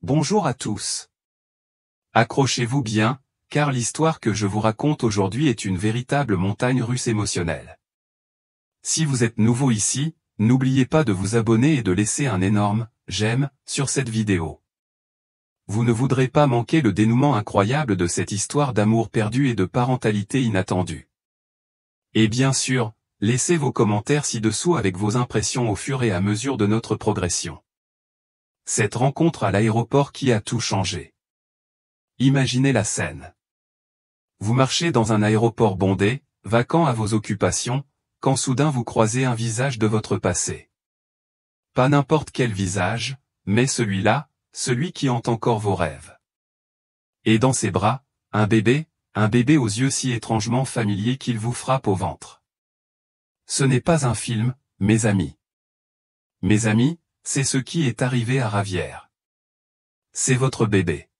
Bonjour à tous. Accrochez-vous bien, car l'histoire que je vous raconte aujourd'hui est une véritable montagne russe émotionnelle. Si vous êtes nouveau ici, n'oubliez pas de vous abonner et de laisser un énorme « j'aime » sur cette vidéo. Vous ne voudrez pas manquer le dénouement incroyable de cette histoire d'amour perdu et de parentalité inattendue. Et bien sûr, laissez vos commentaires ci-dessous avec vos impressions au fur et à mesure de notre progression. Cette rencontre à l'aéroport qui a tout changé. Imaginez la scène. Vous marchez dans un aéroport bondé, vacant à vos occupations, quand soudain vous croisez un visage de votre passé. Pas n'importe quel visage, mais celui-là, celui qui hante encore vos rêves. Et dans ses bras, un bébé aux yeux si étrangement familiers qu'il vous frappe au ventre. Ce n'est pas un film, mes amis. Mes amis, c'est ce qui est arrivé à Ravière. C'est votre bébé.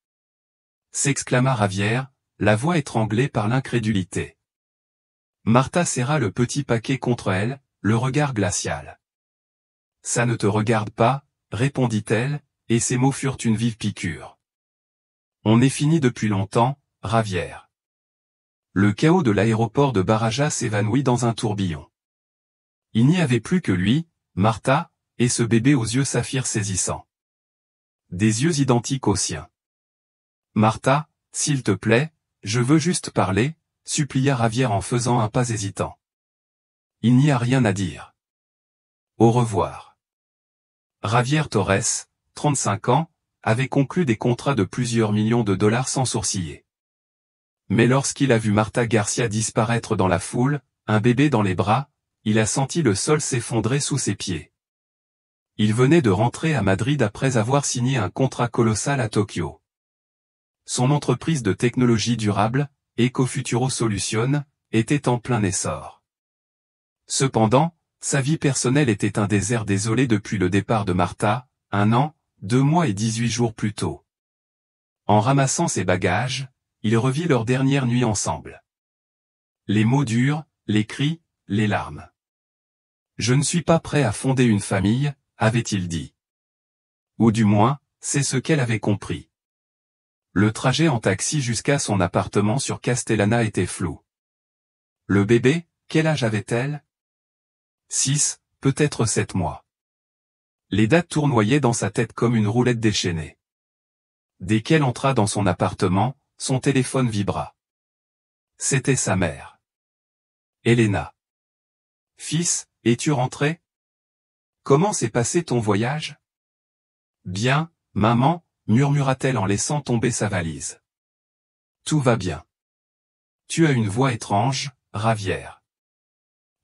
S'exclama Ravière, la voix étranglée par l'incrédulité. Martha serra le petit paquet contre elle, le regard glacial. Ça ne te regarde pas, répondit-elle, et ses mots furent une vive piqûre. On est fini depuis longtemps, Ravière. Le chaos de l'aéroport de Barajas s'évanouit dans un tourbillon. Il n'y avait plus que lui, Martha, et ce bébé aux yeux saphir saisissants. Des yeux identiques aux siens. Martha, s'il te plaît, je veux juste parler, supplia Ravière en faisant un pas hésitant. Il n'y a rien à dire. Au revoir. Ravière Torres, 35 ans, avait conclu des contrats de plusieurs millions de dollars sans sourciller. Mais lorsqu'il a vu Martha Garcia disparaître dans la foule, un bébé dans les bras, il a senti le sol s'effondrer sous ses pieds. Il venait de rentrer à Madrid après avoir signé un contrat colossal à Tokyo. Son entreprise de technologie durable, EcoFuturo Solutions, était en plein essor. Cependant, sa vie personnelle était un désert désolé depuis le départ de Martha, 1 an, 2 mois et 18 jours plus tôt. En ramassant ses bagages, il revit leur dernière nuit ensemble. Les mots durs, les cris, les larmes. Je ne suis pas prêt à fonder une famille, avait-il dit. Ou du moins, c'est ce qu'elle avait compris. Le trajet en taxi jusqu'à son appartement sur Castellana était flou. Le bébé, quel âge avait-elle? 6, peut-être 7 mois. Les dates tournoyaient dans sa tête comme une roulette déchaînée. Dès qu'elle entra dans son appartement, son téléphone vibra. C'était sa mère. Elena. Fils, es-tu rentré? Comment s'est passé ton voyage? Bien, maman, murmura-t-elle en laissant tomber sa valise. Tout va bien. Tu as une voix étrange, Ravière.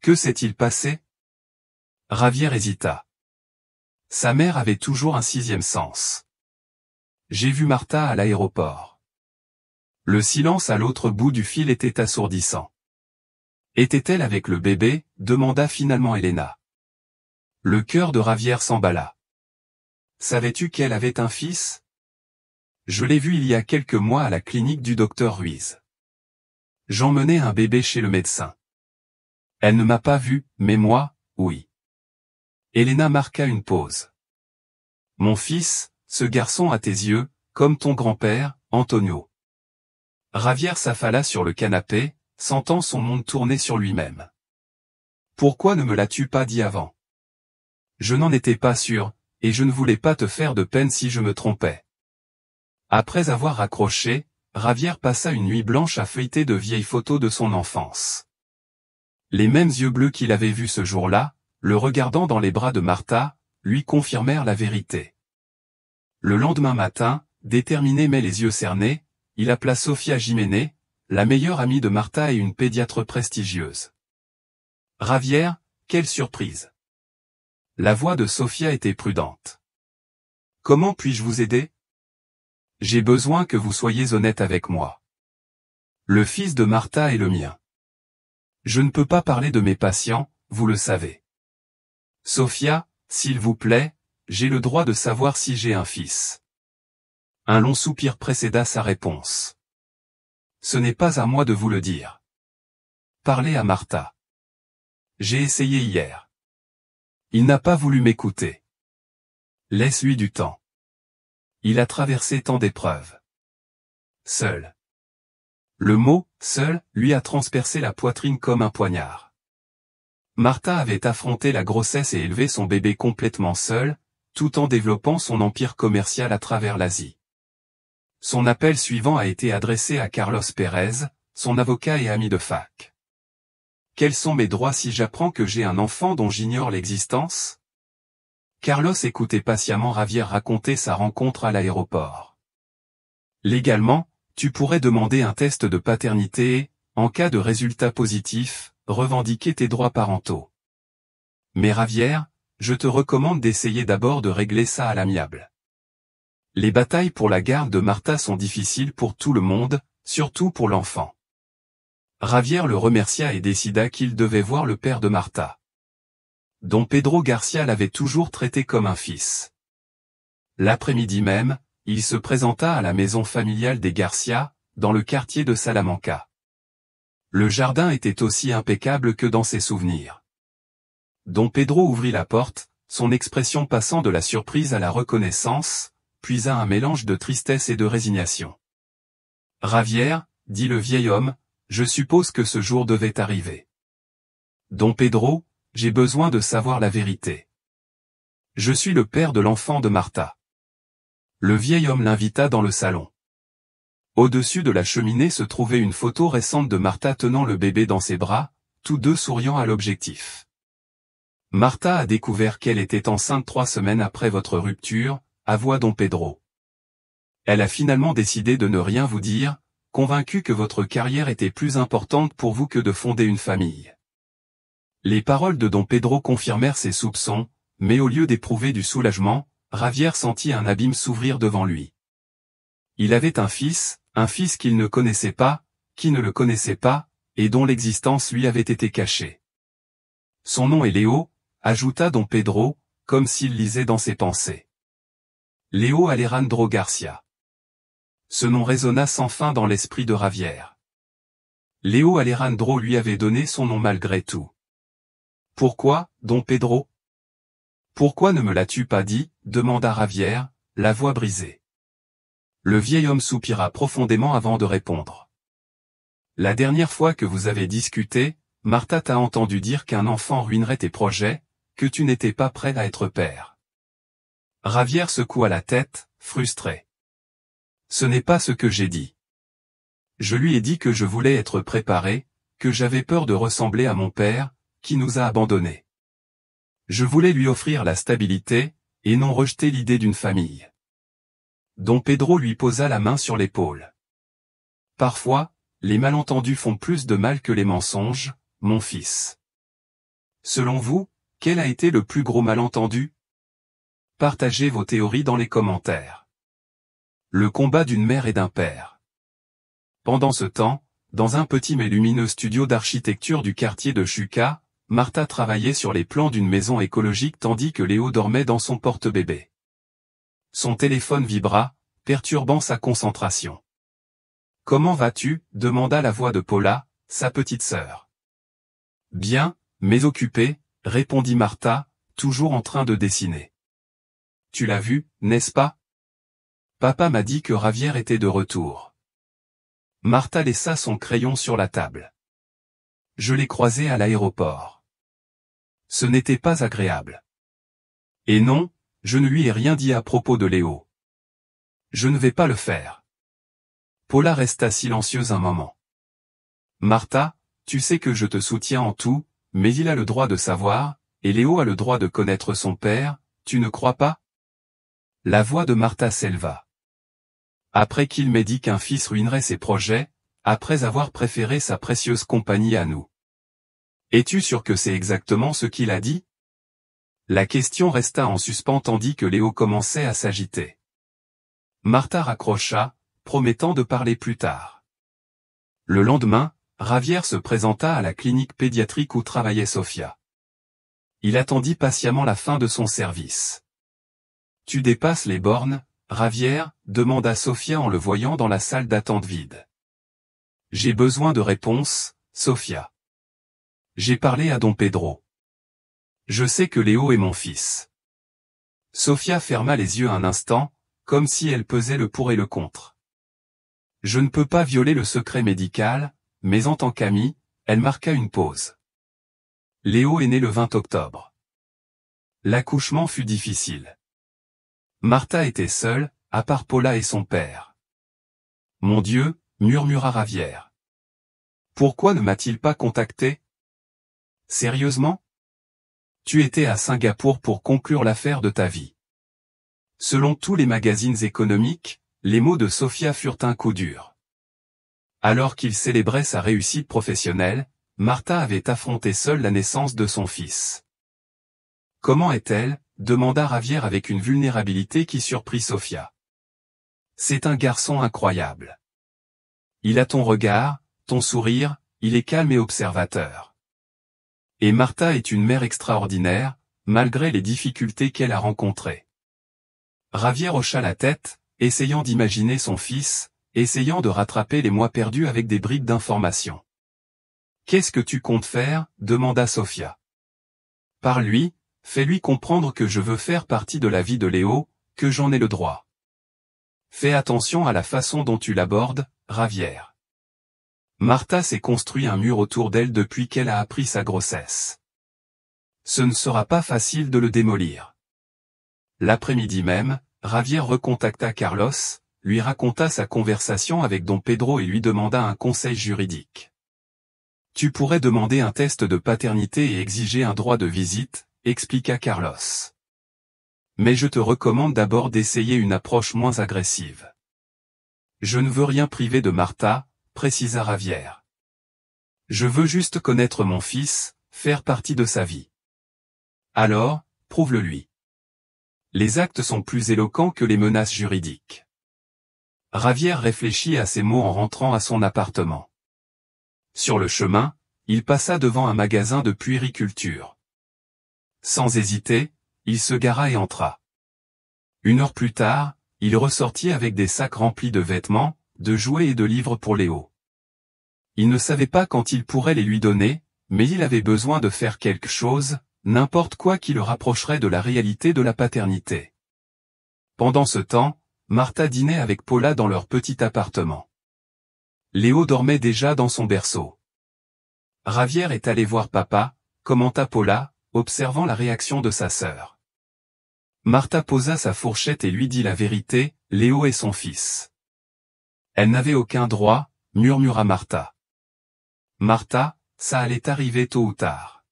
Que s'est-il passé? Ravière hésita. Sa mère avait toujours un 6e sens. J'ai vu Martha à l'aéroport. Le silence à l'autre bout du fil était assourdissant. Était-elle avec le bébé? Demanda finalement Elena. Le cœur de Ravière s'emballa. Savais-tu qu'elle avait un fils? Je l'ai vu il y a quelques mois à la clinique du docteur Ruiz. J'emmenais un bébé chez le médecin. Elle ne m'a pas vu, mais moi, oui. Elena marqua une pause. Mon fils, ce garçon à tes yeux, comme ton grand-père, Antonio. Ravière s'affala sur le canapé, sentant son monde tourner sur lui-même. Pourquoi ne me l'as-tu pas dit avant? Je n'en étais pas sûr, et je ne voulais pas te faire de peine si je me trompais. Après avoir raccroché, Ravière passa une nuit blanche à feuilleter de vieilles photos de son enfance. Les mêmes yeux bleus qu'il avait vus ce jour-là, le regardant dans les bras de Martha, lui confirmèrent la vérité. Le lendemain matin, déterminé mais les yeux cernés, il appela Sofia Jiménez, la meilleure amie de Martha et une pédiatre prestigieuse. Ravière, quelle surprise! La voix de Sofia était prudente. Comment puis-je vous aider? J'ai besoin que vous soyez honnête avec moi. Le fils de Martha est le mien. Je ne peux pas parler de mes patients, vous le savez. Sofia, s'il vous plaît, j'ai le droit de savoir si j'ai un fils. Un long soupir précéda sa réponse. Ce n'est pas à moi de vous le dire. Parlez à Martha. J'ai essayé hier. Il n'a pas voulu m'écouter. Laisse-lui du temps. Il a traversé tant d'épreuves. Seul. Le mot « seul » lui a transpercé la poitrine comme un poignard. Martha avait affronté la grossesse et élevé son bébé complètement seule, tout en développant son empire commercial à travers l'Asie. Son appel suivant a été adressé à Carlos Pérez, son avocat et ami de fac. Quels sont mes droits si j'apprends que j'ai un enfant dont j'ignore l'existence? Carlos écoutait patiemment Javier raconter sa rencontre à l'aéroport. Légalement, tu pourrais demander un test de paternité et, en cas de résultat positif, revendiquer tes droits parentaux. Mais Javier, je te recommande d'essayer d'abord de régler ça à l'amiable. Les batailles pour la garde de Martha sont difficiles pour tout le monde, surtout pour l'enfant. Javier le remercia et décida qu'il devait voir le père de Martha. Don Pedro Garcia l'avait toujours traité comme un fils. L'après-midi même, il se présenta à la maison familiale des Garcia, dans le quartier de Salamanca. Le jardin était aussi impeccable que dans ses souvenirs. Don Pedro ouvrit la porte, son expression passant de la surprise à la reconnaissance, puis à un mélange de tristesse et de résignation. « Javier, dit le vieil homme, je suppose que ce jour devait arriver. Don Pedro, j'ai besoin de savoir la vérité. Je suis le père de l'enfant de Martha. » Le vieil homme l'invita dans le salon. Au-dessus de la cheminée se trouvait une photo récente de Martha tenant le bébé dans ses bras, tous deux souriant à l'objectif. Martha a découvert qu'elle était enceinte 3 semaines après votre rupture, avoua Don Pedro. Elle a finalement décidé de ne rien vous dire, convaincue que votre carrière était plus importante pour vous que de fonder une famille. Les paroles de Don Pedro confirmèrent ses soupçons, mais au lieu d'éprouver du soulagement, Javier sentit un abîme s'ouvrir devant lui. Il avait un fils qu'il ne connaissait pas, qui ne le connaissait pas, et dont l'existence lui avait été cachée. Son nom est Léo, ajouta Don Pedro, comme s'il lisait dans ses pensées. Léo Alejandro Garcia. Ce nom résonna sans fin dans l'esprit de Javier. Léo Alejandro lui avait donné son nom malgré tout. Pourquoi, Don Pedro? Pourquoi ne me l'as-tu pas dit? Demanda Javier, la voix brisée. Le vieil homme soupira profondément avant de répondre. La dernière fois que vous avez discuté, Martha t'a entendu dire qu'un enfant ruinerait tes projets, que tu n'étais pas prêt à être père. Javier secoua la tête, frustré. Ce n'est pas ce que j'ai dit. Je lui ai dit que je voulais être préparé, que j'avais peur de ressembler à mon père, qui nous a abandonnés. Je voulais lui offrir la stabilité, et non rejeter l'idée d'une famille. Don Pedro lui posa la main sur l'épaule. Parfois, les malentendus font plus de mal que les mensonges, mon fils. Selon vous, quel a été le plus gros malentendu? Partagez vos théories dans les commentaires. Le combat d'une mère et d'un père. Pendant ce temps, dans un petit mais lumineux studio d'architecture du quartier de Chuca, Martha travaillait sur les plans d'une maison écologique tandis que Léo dormait dans son porte-bébé. Son téléphone vibra, perturbant sa concentration. « Comment vas-tu » demanda la voix de Paula, sa petite sœur. « Bien, mais occupée » répondit Martha, toujours en train de dessiner. « Tu l'as vu, n'est-ce pas? Papa m'a dit que Javier était de retour. » Martha laissa son crayon sur la table. « Je l'ai croisé à l'aéroport. Ce n'était pas agréable. Et non, je ne lui ai rien dit à propos de Léo. Je ne vais pas le faire. » Paula resta silencieuse un moment. « Martha, tu sais que je te soutiens en tout, mais il a le droit de savoir, et Léo a le droit de connaître son père, tu ne crois pas? » La voix de Martha s'éleva. « Après qu'il m'ait dit qu'un fils ruinerait ses projets, après avoir préféré sa précieuse compagnie à nous. Es-tu sûr que c'est exactement ce qu'il a dit ?» La question resta en suspens tandis que Léo commençait à s'agiter. Martha raccrocha, promettant de parler plus tard. Le lendemain, Javier se présenta à la clinique pédiatrique où travaillait Sofia. Il attendit patiemment la fin de son service. « Tu dépasses les bornes, Javier ?» demanda Sofia en le voyant dans la salle d'attente vide. « J'ai besoin de réponses, Sofia. J'ai parlé à Don Pedro. Je sais que Léo est mon fils. » Sofia ferma les yeux un instant, comme si elle pesait le pour et le contre. Je ne peux pas violer le secret médical, mais en tant qu'amie, elle marqua une pause. Léo est né le 20 octobre. L'accouchement fut difficile. Martha était seule, à part Paula et son père. Mon Dieu, murmura Ravière. Pourquoi ne m'a-t-il pas contacté? Sérieusement? Tu étais à Singapour pour conclure l'affaire de ta vie. Selon tous les magazines économiques, les mots de Sophia furent un coup dur. Alors qu'il célébrait sa réussite professionnelle, Martha avait affronté seule la naissance de son fils. Comment est-elle? Demanda Ravière avec une vulnérabilité qui surprit Sophia. C'est un garçon incroyable. Il a ton regard, ton sourire, il est calme et observateur. Et Martha est une mère extraordinaire, malgré les difficultés qu'elle a rencontrées. Ravière hocha la tête, essayant d'imaginer son fils, essayant de rattraper les mois perdus avec des bribes d'informations. Qu'est-ce que tu comptes faire? Demanda Sophia. Parle-lui, fais-lui comprendre que je veux faire partie de la vie de Léo, que j'en ai le droit. Fais attention à la façon dont tu l'abordes, Ravière. Martha s'est construit un mur autour d'elle depuis qu'elle a appris sa grossesse. Ce ne sera pas facile de le démolir. L'après-midi même, Ravière recontacta Carlos, lui raconta sa conversation avec Don Pedro et lui demanda un conseil juridique. Tu pourrais demander un test de paternité et exiger un droit de visite, expliqua Carlos. Mais je te recommande d'abord d'essayer une approche moins agressive. Je ne veux rien priver de Martha, précisa Ravière. Je veux juste connaître mon fils, faire partie de sa vie. Alors, prouve-le-lui. Les actes sont plus éloquents que les menaces juridiques. Ravière réfléchit à ces mots en rentrant à son appartement. Sur le chemin, il passa devant un magasin de puériculture. Sans hésiter, il se gara et entra. 1 heure plus tard, il ressortit avec des sacs remplis de vêtements, de jouets et de livres pour Léo. Il ne savait pas quand il pourrait les lui donner, mais il avait besoin de faire quelque chose, n'importe quoi qui le rapprocherait de la réalité de la paternité. Pendant ce temps, Martha dînait avec Paula dans leur petit appartement. Léo dormait déjà dans son berceau. Ravière est allé voir papa, commenta Paula, observant la réaction de sa sœur. Martha posa sa fourchette et lui dit la vérité, Léo est son fils. Elle n'avait aucun droit, murmura Martha. Martha, ça allait arriver tôt ou tard.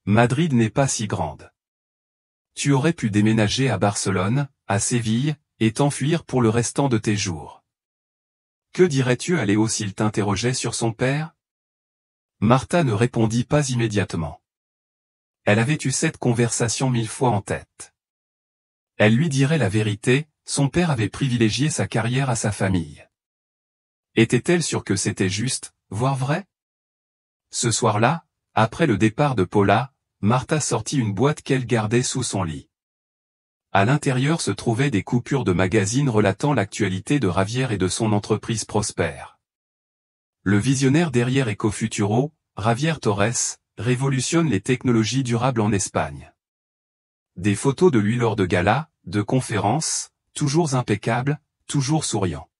Madrid n'est pas si grande. Tu aurais pu déménager à Barcelone, à Séville, et t'enfuir pour le restant de tes jours. Que dirais-tu à Léo s'il t'interrogeait sur son père? Martha ne répondit pas immédiatement. Elle avait eu cette conversation 1000 fois en tête. Elle lui dirait la vérité, son père avait privilégié sa carrière à sa famille. Était-elle sûre que c'était juste, voire vrai? Ce soir-là, après le départ de Paula, Martha sortit une boîte qu'elle gardait sous son lit. À l'intérieur se trouvaient des coupures de magazines relatant l'actualité de Ravière et de son entreprise prospère. Le visionnaire derrière Ecofuturo, Ravière Torres, révolutionne les technologies durables en Espagne. Des photos de lui lors de galas, de conférences, toujours impeccable, toujours souriant.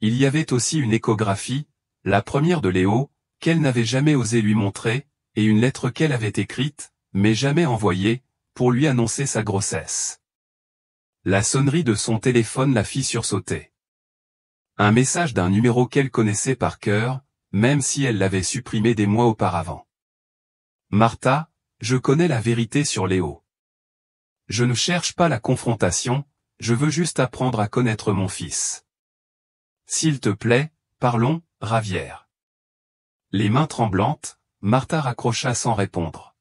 Il y avait aussi une échographie, la première de Léo, qu'elle n'avait jamais osé lui montrer, et une lettre qu'elle avait écrite, mais jamais envoyée, pour lui annoncer sa grossesse. La sonnerie de son téléphone la fit sursauter. Un message d'un numéro qu'elle connaissait par cœur, même si elle l'avait supprimé des mois auparavant. Martha, je connais la vérité sur Léo. Je ne cherche pas la confrontation, je veux juste apprendre à connaître mon fils. S'il te plaît, parlons, Ravière. Les mains tremblantes, Martha raccrocha sans répondre.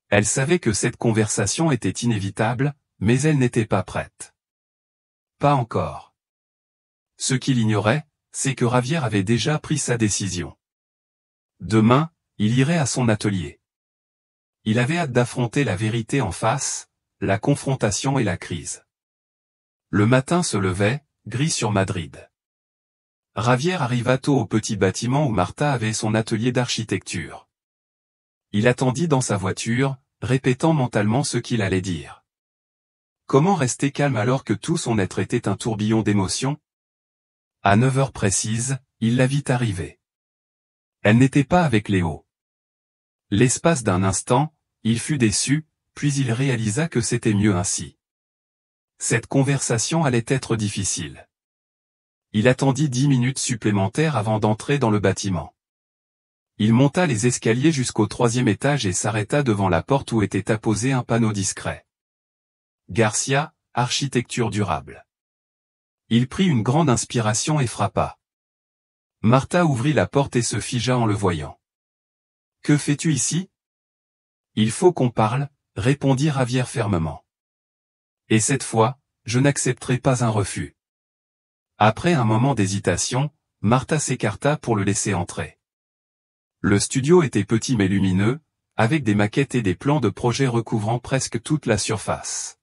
Elle savait que cette conversation était inévitable, mais elle n'était pas prête. Pas encore. Ce qu'il ignorait, c'est que Ravière avait déjà pris sa décision. Demain, il irait à son atelier. Il avait hâte d'affronter la vérité en face, la confrontation et la crise. Le matin se levait, gris sur Madrid. Ravière arriva tôt au petit bâtiment où Martha avait son atelier d'architecture. Il attendit dans sa voiture, répétant mentalement ce qu'il allait dire. Comment rester calme alors que tout son être était un tourbillon d'émotions? À 9 heures précises, il la vit arriver. Elle n'était pas avec Léo. L'espace d'un instant, il fut déçu, puis il réalisa que c'était mieux ainsi. Cette conversation allait être difficile. Il attendit 10 minutes supplémentaires avant d'entrer dans le bâtiment. Il monta les escaliers jusqu'au 3e étage et s'arrêta devant la porte où était apposé un panneau discret. Garcia, architecture durable. Il prit une grande inspiration et frappa. Martha ouvrit la porte et se figea en le voyant. « Que fais-tu ici? »« Il faut qu'on parle, » répondit Javier fermement. « Et cette fois, je n'accepterai pas un refus. » Après un moment d'hésitation, Martha s'écarta pour le laisser entrer. Le studio était petit mais lumineux, avec des maquettes et des plans de projet recouvrant presque toute la surface.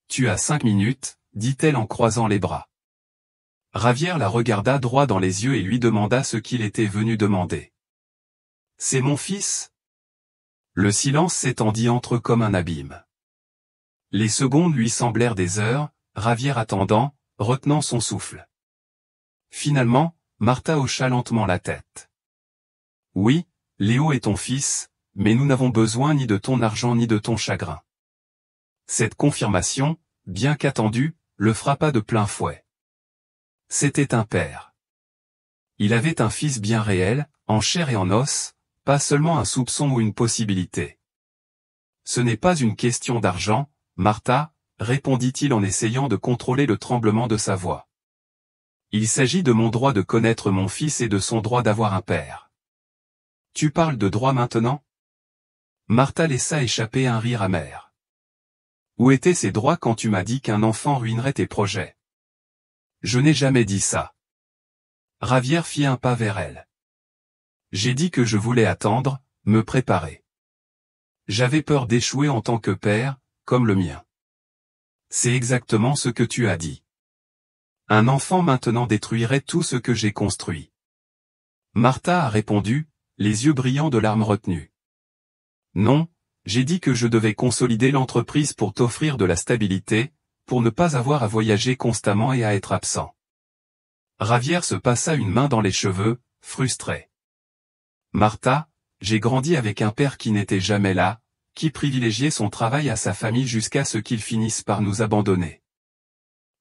« Tu as 5 minutes, » dit-elle en croisant les bras. Javier la regarda droit dans les yeux et lui demanda ce qu'il était venu demander. « C'est mon fils ?» Le silence s'étendit entre eux comme un abîme. Les secondes lui semblèrent des heures, Javier attendant, retenant son souffle. Finalement, Martha hocha lentement la tête. « Oui, Léo est ton fils, mais nous n'avons besoin ni de ton argent ni de ton chagrin. » Cette confirmation, bien qu'attendue, le frappa de plein fouet. C'était un père. Il avait un fils bien réel, en chair et en os, pas seulement un soupçon ou une possibilité. « Ce n'est pas une question d'argent, Martha, » répondit-il en essayant de contrôler le tremblement de sa voix. « Il s'agit de mon droit de connaître mon fils et de son droit d'avoir un père. » « Tu parles de droit maintenant ?» Martha laissa échapper un rire amer. « Où étaient ces droits quand tu m'as dit qu'un enfant ruinerait tes projets? »« Je n'ai jamais dit ça. » Javier fit un pas vers elle. « J'ai dit que je voulais attendre, me préparer. J'avais peur d'échouer en tant que père, comme le mien. C'est exactement ce que tu as dit. Un enfant maintenant détruirait tout ce que j'ai construit. » Martha a répondu, les yeux brillants de larmes retenues. « Non, j'ai dit que je devais consolider l'entreprise pour t'offrir de la stabilité, pour ne pas avoir à voyager constamment et à être absent. » Javier se passa une main dans les cheveux, frustré. « Martha, j'ai grandi avec un père qui n'était jamais là, qui privilégiait son travail à sa famille jusqu'à ce qu'il finisse par nous abandonner.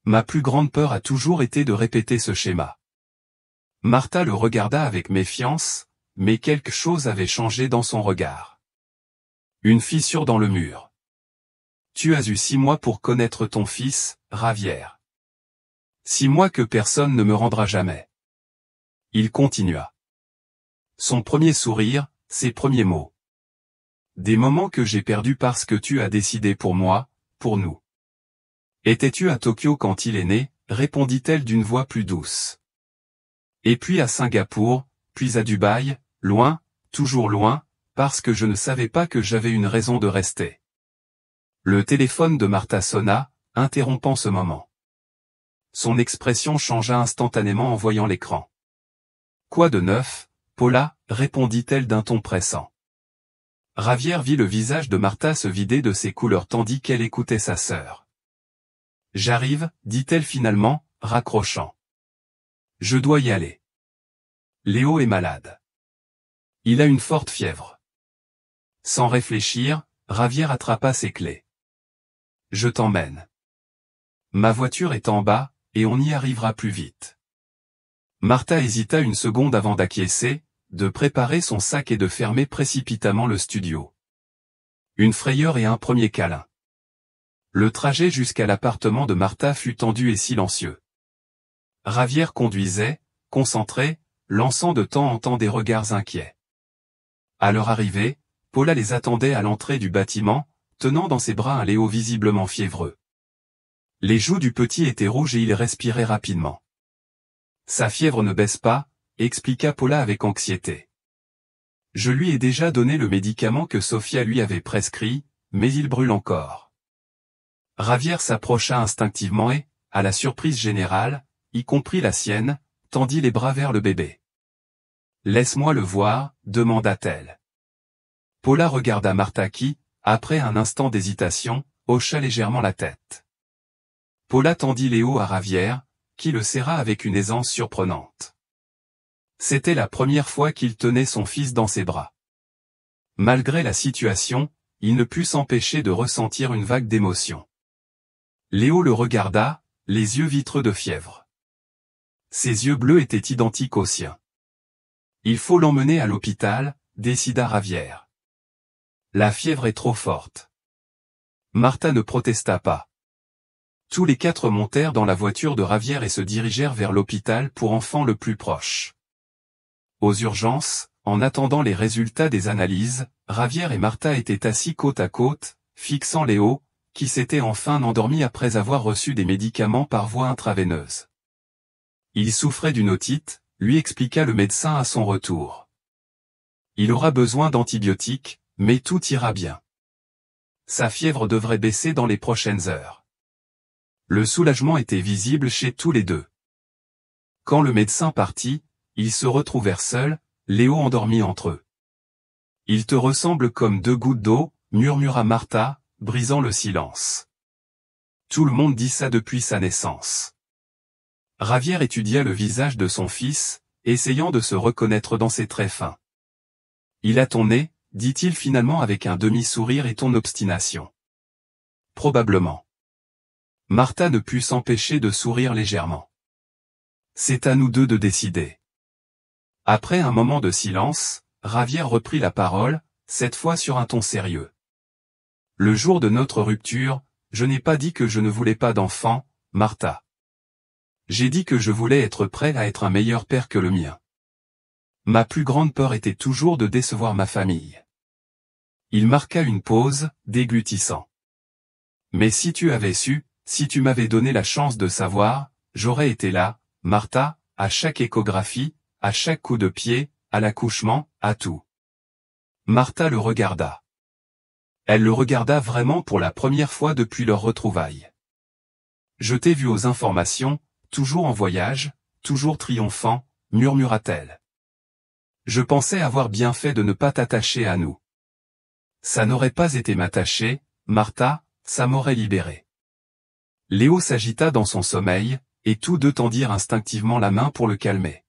Ma plus grande peur a toujours été de répéter ce schéma. » Martha le regarda avec méfiance, mais quelque chose avait changé dans son regard. Une fissure dans le mur. « Tu as eu 6 mois pour connaître ton fils, Javier. 6 mois que personne ne me rendra jamais. » Il continua. Son premier sourire, ses premiers mots. « Des moments que j'ai perdus parce que tu as décidé pour moi, pour nous. »« Étais-tu à Tokyo quand il est né ?» répondit-elle d'une voix plus douce. « Et puis à Singapour, puis à Dubaï, loin, toujours loin, parce que je ne savais pas que j'avais une raison de rester. » Le téléphone de Martha sonna, interrompant ce moment. Son expression changea instantanément en voyant l'écran. « Quoi de neuf, Paula ?» répondit-elle d'un ton pressant. Javier vit le visage de Martha se vider de ses couleurs tandis qu'elle écoutait sa sœur. « J'arrive, » dit-elle finalement, raccrochant. « Je dois y aller. Léo est malade. Il a une forte fièvre. » Sans réfléchir, Javier attrapa ses clés. « Je t'emmène. Ma voiture est en bas, et on y arrivera plus vite. » Martha hésita une seconde avant d'acquiescer, de préparer son sac et de fermer précipitamment le studio. Une frayeur et un premier câlin. Le trajet jusqu'à l'appartement de Martha fut tendu et silencieux. Javier conduisait, concentré, lançant de temps en temps des regards inquiets. À leur arrivée, Paula les attendait à l'entrée du bâtiment, tenant dans ses bras un Léo visiblement fiévreux. Les joues du petit étaient rouges et il respirait rapidement. « Sa fièvre ne baisse pas, » expliqua Paula avec anxiété. « Je lui ai déjà donné le médicament que Sofia lui avait prescrit, mais il brûle encore. » Javier s'approcha instinctivement et, à la surprise générale, y compris la sienne, tendit les bras vers le bébé. « Laisse-moi le voir, » demanda-t-elle. Paula regarda Martha qui, après un instant d'hésitation, hocha légèrement la tête. Paula tendit Léo à Javier, qui le serra avec une aisance surprenante. C'était la première fois qu'il tenait son fils dans ses bras. Malgré la situation, il ne put s'empêcher de ressentir une vague d'émotion. Léo le regarda, les yeux vitreux de fièvre. Ses yeux bleus étaient identiques aux siens. Il faut l'emmener à l'hôpital, décida Javier. La fièvre est trop forte. Martha ne protesta pas. Tous les quatre montèrent dans la voiture de Javier et se dirigèrent vers l'hôpital pour enfants le plus proche. Aux urgences, en attendant les résultats des analyses, Javier et Martha étaient assis côte à côte, fixant Léo, qui s'était enfin endormi après avoir reçu des médicaments par voie intraveineuse. Il souffrait d'une otite, lui expliqua le médecin à son retour. Il aura besoin d'antibiotiques, mais tout ira bien. Sa fièvre devrait baisser dans les prochaines heures. Le soulagement était visible chez tous les deux. Quand le médecin partit, ils se retrouvèrent seuls, Léo endormi entre eux. « Il te ressemble comme deux gouttes d'eau », murmura Martha, brisant le silence. Tout le monde dit ça depuis sa naissance. Javier étudia le visage de son fils, essayant de se reconnaître dans ses traits fins. « Il a ton nez », dit-il finalement avec un demi-sourire et ton obstination. Probablement. Martha ne put s'empêcher de sourire légèrement. C'est à nous deux de décider. Après un moment de silence, Javier reprit la parole, cette fois sur un ton sérieux. Le jour de notre rupture, je n'ai pas dit que je ne voulais pas d'enfant, Martha. J'ai dit que je voulais être prêt à être un meilleur père que le mien. Ma plus grande peur était toujours de décevoir ma famille. Il marqua une pause, déglutissant. Mais si tu avais su, si tu m'avais donné la chance de savoir, j'aurais été là, Martha, à chaque échographie, à chaque coup de pied, à l'accouchement, à tout. Martha le regarda. Elle le regarda vraiment pour la première fois depuis leur retrouvaille. Je t'ai vu aux informations, toujours en voyage, toujours triomphant, murmura-t-elle. Je pensais avoir bien fait de ne pas t'attacher à nous. Ça n'aurait pas été m'attacher, Martha, ça m'aurait libéré. Léo s'agita dans son sommeil, et tous deux tendirent instinctivement la main pour le calmer.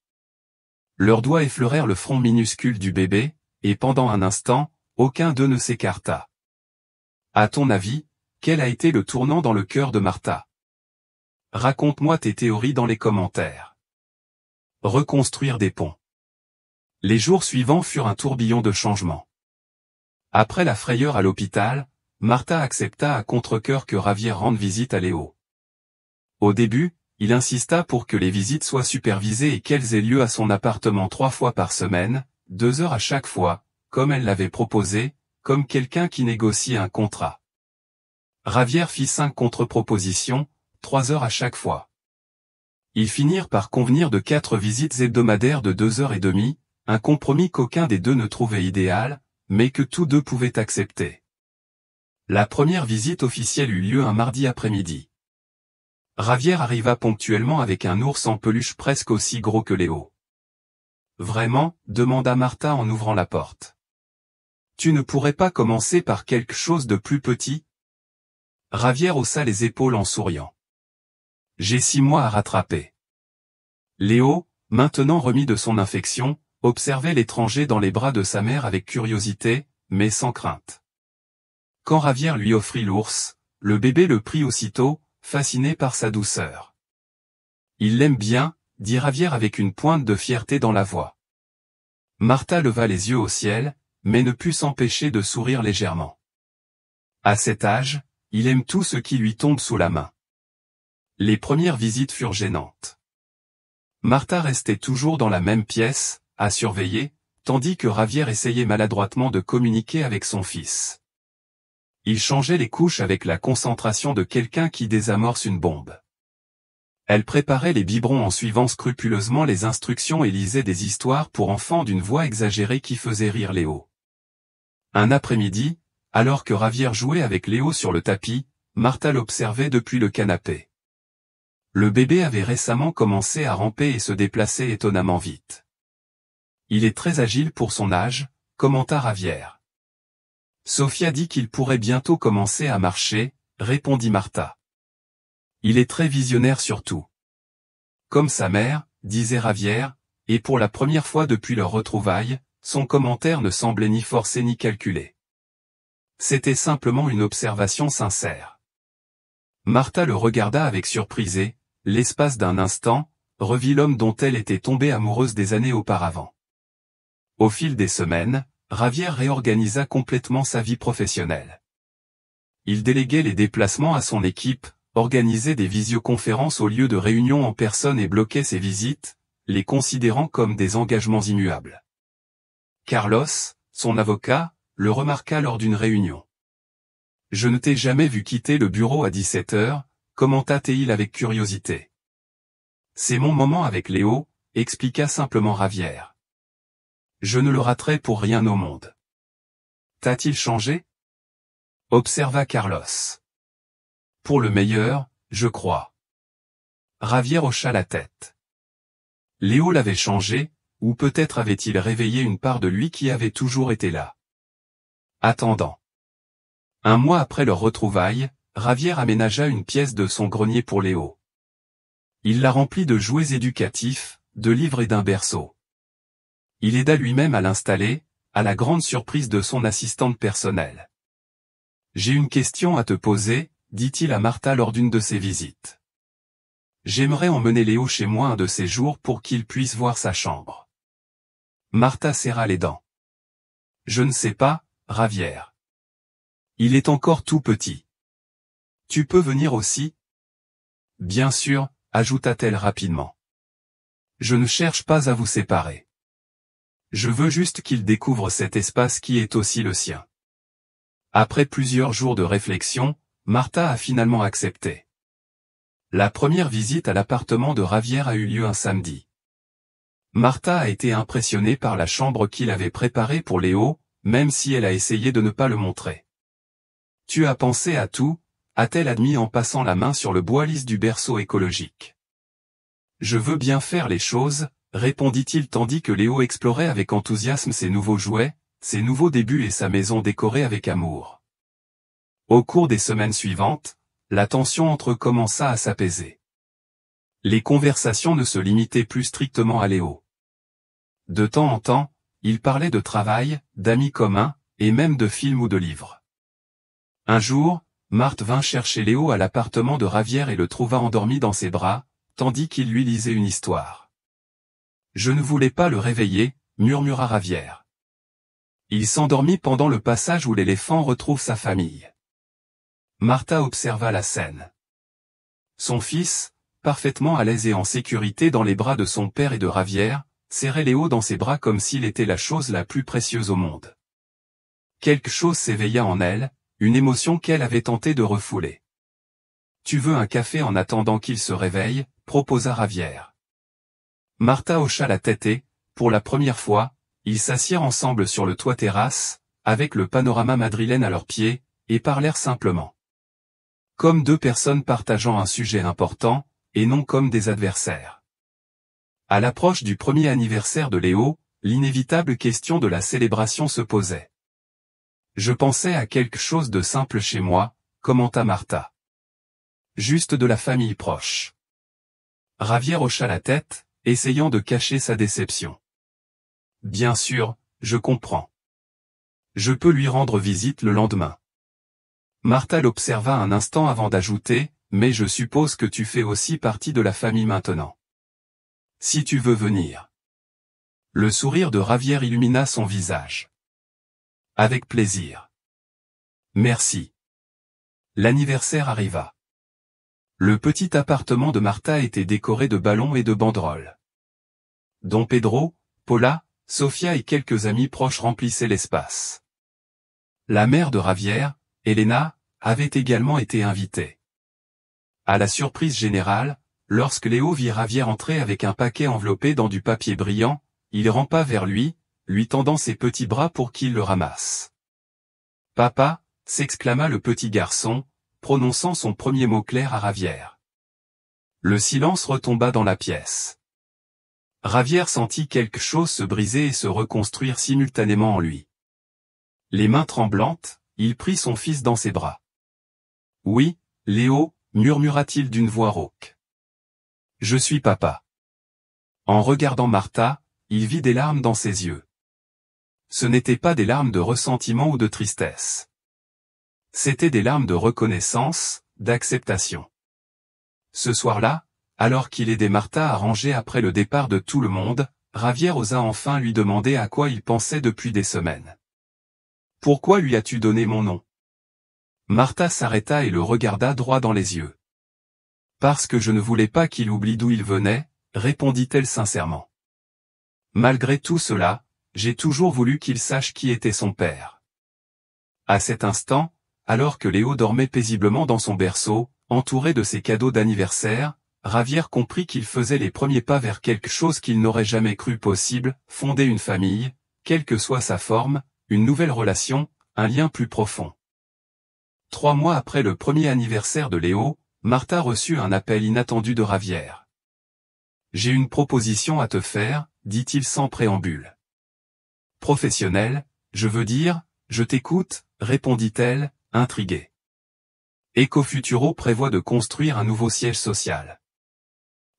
Leurs doigts effleurèrent le front minuscule du bébé, et pendant un instant, aucun d'eux ne s'écarta. À ton avis, quel a été le tournant dans le cœur de Martha? Raconte-moi tes théories dans les commentaires. Reconstruire des ponts. Les jours suivants furent un tourbillon de changements. Après la frayeur à l'hôpital, Martha accepta à contre-cœur que Javier rende visite à Léo. Au début, il insista pour que les visites soient supervisées et qu'elles aient lieu à son appartement 3 fois par semaine, 2 heures à chaque fois, comme elle l'avait proposé, comme quelqu'un qui négocie un contrat. Javier fit 5 contre-propositions, 3 heures à chaque fois. Ils finirent par convenir de 4 visites hebdomadaires de 2 heures et demie, un compromis qu'aucun des deux ne trouvait idéal, mais que tous deux pouvaient accepter. La première visite officielle eut lieu un mardi après-midi. Javier arriva ponctuellement avec un ours en peluche presque aussi gros que Léo. « Vraiment ?» demanda Martha en ouvrant la porte. « Tu ne pourrais pas commencer par quelque chose de plus petit ?» Javier haussa les épaules en souriant. « J'ai 6 mois à rattraper. » Léo, maintenant remis de son infection, observait l'étranger dans les bras de sa mère avec curiosité, mais sans crainte. Quand Javier lui offrit l'ours, le bébé le prit aussitôt, fasciné par sa douceur. « Il l'aime bien », dit Javier avec une pointe de fierté dans la voix. Martha leva les yeux au ciel, mais ne put s'empêcher de sourire légèrement. À cet âge, il aime tout ce qui lui tombe sous la main. Les premières visites furent gênantes. Martha restait toujours dans la même pièce, à surveiller, tandis que Javier essayait maladroitement de communiquer avec son fils. Il changeait les couches avec la concentration de quelqu'un qui désamorce une bombe. Elle préparait les biberons en suivant scrupuleusement les instructions et lisait des histoires pour enfants d'une voix exagérée qui faisait rire Léo. Un après-midi, alors que Javier jouait avec Léo sur le tapis, Martha l'observait depuis le canapé. Le bébé avait récemment commencé à ramper et se déplacer étonnamment vite. Il est très agile pour son âge, commenta Javier. Sofia dit qu'il pourrait bientôt commencer à marcher, répondit Martha. Il est très visionnaire surtout. Comme sa mère, disait Ravière, et pour la première fois depuis leur retrouvaille, son commentaire ne semblait ni forcé ni calculé. C'était simplement une observation sincère. Martha le regarda avec surprise et, l'espace d'un instant, revit l'homme dont elle était tombée amoureuse des années auparavant. Au fil des semaines, Ravière réorganisa complètement sa vie professionnelle. Il déléguait les déplacements à son équipe, organisait des visioconférences au lieu de réunions en personne et bloquait ses visites, les considérant comme des engagements immuables. Carlos, son avocat, le remarqua lors d'une réunion. « Je ne t'ai jamais vu quitter le bureau à 17 heures, commenta-t-il avec curiosité. « C'est mon moment avec Léo, expliqua simplement Ravière. Je ne le raterai pour rien au monde. T'a-t-il changé ? Observa Carlos. Pour le meilleur, je crois. Ravière hocha la tête. Léo l'avait changé, ou peut-être avait-il réveillé une part de lui qui avait toujours été là. Attendant. Un mois après leur retrouvaille, Ravière aménagea une pièce de son grenier pour Léo. Il la remplit de jouets éducatifs, de livres et d'un berceau. Il aida lui-même à l'installer, à la grande surprise de son assistante personnelle. « J'ai une question à te poser, » dit-il à Martha lors d'une de ses visites. « J'aimerais emmener Léo chez moi un de ces jours pour qu'il puisse voir sa chambre. » Martha serra les dents. « Je ne sais pas, Ravière. Il est encore tout petit. Tu peux venir aussi ? » Bien sûr, ajouta-t-elle rapidement. Je ne cherche pas à vous séparer. Je veux juste qu'il découvre cet espace qui est aussi le sien. Après plusieurs jours de réflexion, Martha a finalement accepté. La première visite à l'appartement de Ravière a eu lieu un samedi. Martha a été impressionnée par la chambre qu'il avait préparée pour Léo, même si elle a essayé de ne pas le montrer. « Tu as pensé à tout ?» a-t-elle admis en passant la main sur le bois lisse du berceau écologique. « Je veux bien faire les choses », répondit-il tandis que Léo explorait avec enthousiasme ses nouveaux jouets, ses nouveaux débuts et sa maison décorée avec amour. Au cours des semaines suivantes, la tension entre eux commença à s'apaiser. Les conversations ne se limitaient plus strictement à Léo. De temps en temps, ils parlaient de travail, d'amis communs, et même de films ou de livres. Un jour, Marthe vint chercher Léo à l'appartement de Ravière et le trouva endormi dans ses bras, tandis qu'il lui lisait une histoire. « Je ne voulais pas le réveiller, » murmura Ravière. Il s'endormit pendant le passage où l'éléphant retrouve sa famille. Martha observa la scène. Son fils, parfaitement à l'aise et en sécurité dans les bras de son père et de Ravière, serrait Léo dans ses bras comme s'il était la chose la plus précieuse au monde. Quelque chose s'éveilla en elle, une émotion qu'elle avait tenté de refouler. « Tu veux un café en attendant qu'il se réveille ?» proposa Ravière. Martha hocha la tête et, pour la première fois, ils s'assirent ensemble sur le toit terrasse, avec le panorama madrilène à leurs pieds, et parlèrent simplement. Comme deux personnes partageant un sujet important, et non comme des adversaires. À l'approche du premier anniversaire de Léo, l'inévitable question de la célébration se posait. « Je pensais à quelque chose de simple chez moi », commenta Martha. « Juste de la famille proche. » Ravière hocha la tête, essayant de cacher sa déception. « Bien sûr, je comprends. Je peux lui rendre visite le lendemain. » Martha l'observa un instant avant d'ajouter, « Mais je suppose que tu fais aussi partie de la famille maintenant. Si tu veux venir. » Le sourire de Ravière illumina son visage. « Avec plaisir. »« Merci. » L'anniversaire arriva. Le petit appartement de Martha était décoré de ballons et de banderoles. Don Pedro, Paula, Sofia et quelques amis proches remplissaient l'espace. La mère de Ravière, Elena, avait également été invitée. À la surprise générale, lorsque Léo vit Ravière entrer avec un paquet enveloppé dans du papier brillant, il rampa vers lui tendant ses petits bras pour qu'il le ramasse. « Papa !» s'exclama le petit garçon, prononçant son premier mot clair à Ravière. Le silence retomba dans la pièce. Ravière sentit quelque chose se briser et se reconstruire simultanément en lui. Les mains tremblantes, il prit son fils dans ses bras. Oui, Léo, murmura-t-il d'une voix rauque. Je suis papa. En regardant Martha, il vit des larmes dans ses yeux. Ce n'étaient pas des larmes de ressentiment ou de tristesse. C'étaient des larmes de reconnaissance, d'acceptation. Ce soir-là, alors qu'il aidait Martha à ranger après le départ de tout le monde, Javier osa enfin lui demander à quoi il pensait depuis des semaines. « Pourquoi lui as-tu donné mon nom ?» Martha s'arrêta et le regarda droit dans les yeux. « Parce que je ne voulais pas qu'il oublie d'où il venait, » répondit-elle sincèrement. « Malgré tout cela, j'ai toujours voulu qu'il sache qui était son père. » À cet instant, alors que Léo dormait paisiblement dans son berceau, entouré de ses cadeaux d'anniversaire, Javier comprit qu'il faisait les premiers pas vers quelque chose qu'il n'aurait jamais cru possible, fonder une famille, quelle que soit sa forme, une nouvelle relation, un lien plus profond. 3 mois après le premier anniversaire de Léo, Martha reçut un appel inattendu de Javier. « J'ai une proposition à te faire, » dit-il sans préambule. « Professionnel, je veux dire, je t'écoute, » répondit-elle, intriguée. Ecofuturo prévoit de construire un nouveau siège social.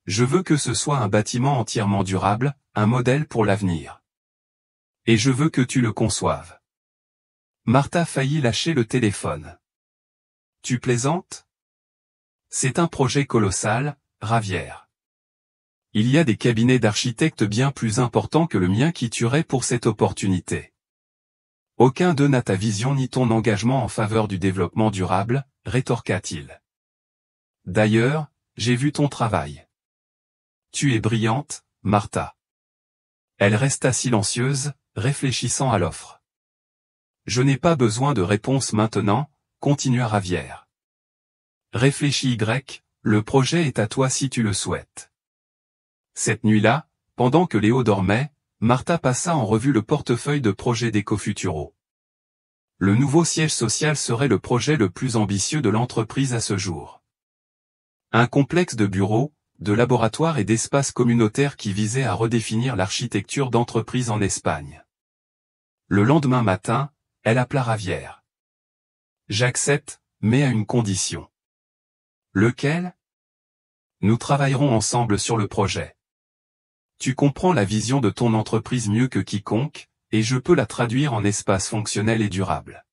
Je veux que ce soit un bâtiment entièrement durable, un modèle pour l'avenir. Et je veux que tu le conçoives. Martha faillit lâcher le téléphone. Tu plaisantes? C'est un projet colossal, Javier. Il y a des cabinets d'architectes bien plus importants que le mien qui tueraient pour cette opportunité. Aucun d'eux n'a ta vision ni ton engagement en faveur du développement durable, rétorqua-t-il. D'ailleurs, j'ai vu ton travail. Tu es brillante, Martha. Elle resta silencieuse, réfléchissant à l'offre. Je n'ai pas besoin de réponse maintenant, continua Javier. Réfléchis le projet est à toi si tu le souhaites. Cette nuit-là, pendant que Léo dormait, Martha passa en revue le portefeuille de projets d'Ecofuturo. Le nouveau siège social serait le projet le plus ambitieux de l'entreprise à ce jour. Un complexe de bureaux, de laboratoires et d'espaces communautaires qui visait à redéfinir l'architecture d'entreprise en Espagne. Le lendemain matin, elle appela Javier. « J'accepte, mais à une condition. » Lequel? Nous travaillerons ensemble sur le projet. Tu comprends la vision de ton entreprise mieux que quiconque, et je peux la traduire en espace fonctionnel et durable.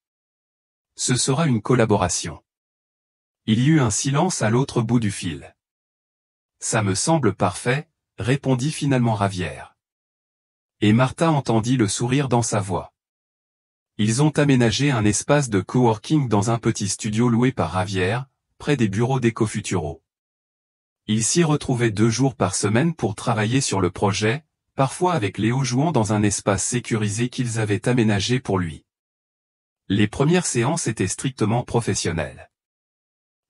Ce sera une collaboration. Il y eut un silence à l'autre bout du fil. Ça me semble parfait, répondit finalement Javier. Et Martha entendit le sourire dans sa voix. Ils ont aménagé un espace de coworking dans un petit studio loué par Javier, près des bureaux d'Ecofuturo. Ils s'y retrouvaient 2 jours par semaine pour travailler sur le projet, parfois avec Léo jouant dans un espace sécurisé qu'ils avaient aménagé pour lui. Les premières séances étaient strictement professionnelles.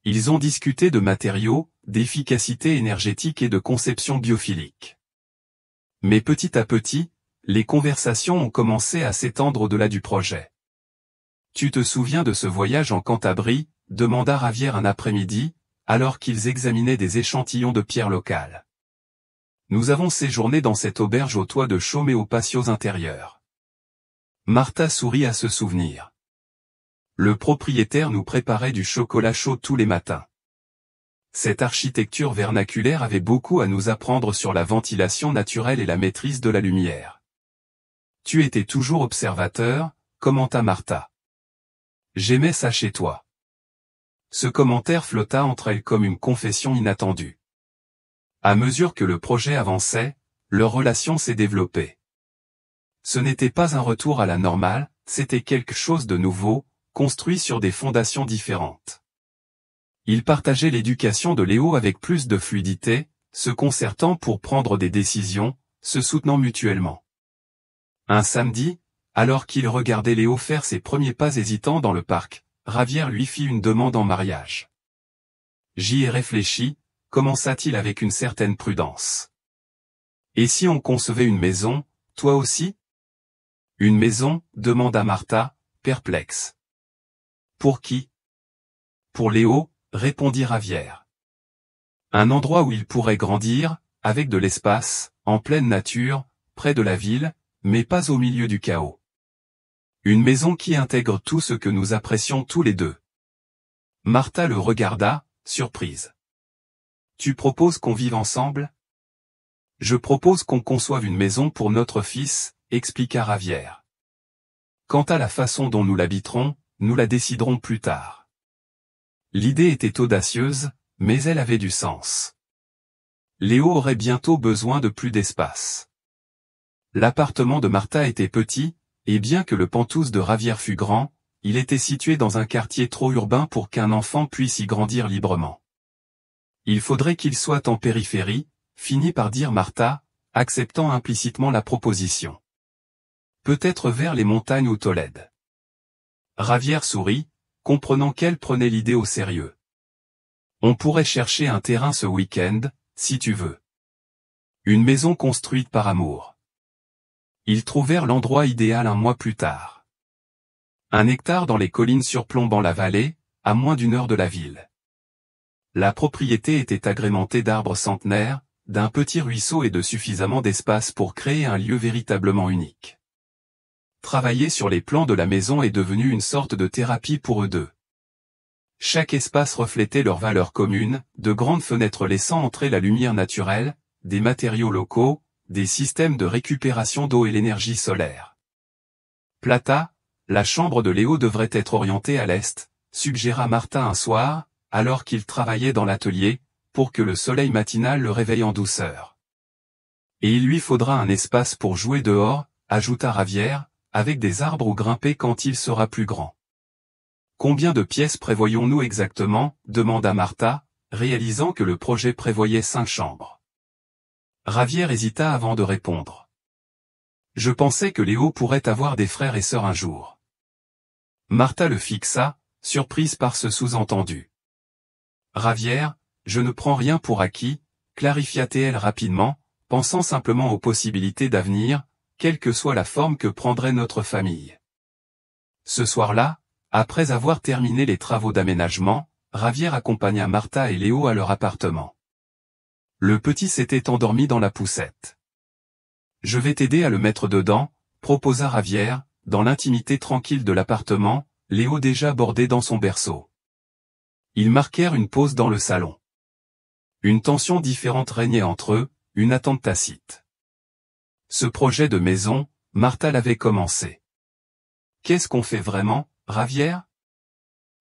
Ils ont discuté de matériaux, d'efficacité énergétique et de conception biophilique. Mais petit à petit, les conversations ont commencé à s'étendre au-delà du projet. « Tu te souviens de ce voyage en Cantabrie ?» demanda Javier un après-midi, alors qu'ils examinaient des échantillons de pierres locales. « Nous avons séjourné dans cette auberge au toit de chaume et aux patios intérieurs. » Martha sourit à ce souvenir. Le propriétaire nous préparait du chocolat chaud tous les matins. Cette architecture vernaculaire avait beaucoup à nous apprendre sur la ventilation naturelle et la maîtrise de la lumière. Tu étais toujours observateur, commenta Martha. J'aimais ça chez toi. Ce commentaire flotta entre elles comme une confession inattendue. À mesure que le projet avançait, leur relation s'est développée. Ce n'était pas un retour à la normale, c'était quelque chose de nouveau, construit sur des fondations différentes. Ils partageaient l'éducation de Léo avec plus de fluidité, se concertant pour prendre des décisions, se soutenant mutuellement. Un samedi, alors qu'il regardait Léo faire ses premiers pas hésitants dans le parc, Javier lui fit une demande en mariage. J'y ai réfléchi, commença-t-il avec une certaine prudence. Et si on concevait une maison, toi aussi? Une maison, demanda Martha, perplexe. Pour qui? Pour Léo, répondit Javier. Un endroit où il pourrait grandir, avec de l'espace, en pleine nature, près de la ville, mais pas au milieu du chaos. Une maison qui intègre tout ce que nous apprécions tous les deux. Martha le regarda, surprise. Tu proposes qu'on vive ensemble? Je propose qu'on conçoive une maison pour notre fils, expliqua Ravière. Quant à la façon dont nous l'habiterons, nous la déciderons plus tard. L'idée était audacieuse, mais elle avait du sens. Léo aurait bientôt besoin de plus d'espace. L'appartement de Martha était petit, et bien que le Penthouse de Ravière fût grand, il était situé dans un quartier trop urbain pour qu'un enfant puisse y grandir librement. Il faudrait qu'il soit en périphérie, finit par dire Martha, acceptant implicitement la proposition. Peut-être vers les montagnes ou Tolède. Ravière sourit, comprenant qu'elle prenait l'idée au sérieux. On pourrait chercher un terrain ce week-end, si tu veux. Une maison construite par amour. Ils trouvèrent l'endroit idéal un mois plus tard. 1 hectare dans les collines surplombant la vallée, à moins d'1 heure de la ville. La propriété était agrémentée d'arbres centenaires, d'un petit ruisseau et de suffisamment d'espace pour créer un lieu véritablement unique. Travailler sur les plans de la maison est devenu une sorte de thérapie pour eux deux. Chaque espace reflétait leurs valeurs communes, de grandes fenêtres laissant entrer la lumière naturelle, des matériaux locaux, des systèmes de récupération d'eau et l'énergie solaire. Plata, la chambre de Léo devrait être orientée à l'est, suggéra Martha un soir, alors qu'il travaillait dans l'atelier, pour que le soleil matinal le réveille en douceur. Et il lui faudra un espace pour jouer dehors, ajouta Ravière, avec des arbres où grimper quand il sera plus grand. Combien de pièces prévoyons-nous exactement, demanda Martha, réalisant que le projet prévoyait 5 chambres. Ravière hésita avant de répondre. Je pensais que Léo pourrait avoir des frères et sœurs un jour. Martha le fixa, surprise par ce sous-entendu. Ravière, je ne prends rien pour acquis, clarifia-t-elle rapidement, pensant simplement aux possibilités d'avenir, quelle que soit la forme que prendrait notre famille. Ce soir-là, après avoir terminé les travaux d'aménagement, Ravière accompagna Martha et Léo à leur appartement. Le petit s'était endormi dans la poussette. Je vais t'aider à le mettre dedans, proposa Ravière, dans l'intimité tranquille de l'appartement, Léo déjà bordé dans son berceau. Ils marquèrent une pause dans le salon. Une tension différente régnait entre eux, une attente tacite. Ce projet de maison, Martha l'avait commencé. Qu'est-ce qu'on fait vraiment, Ravière?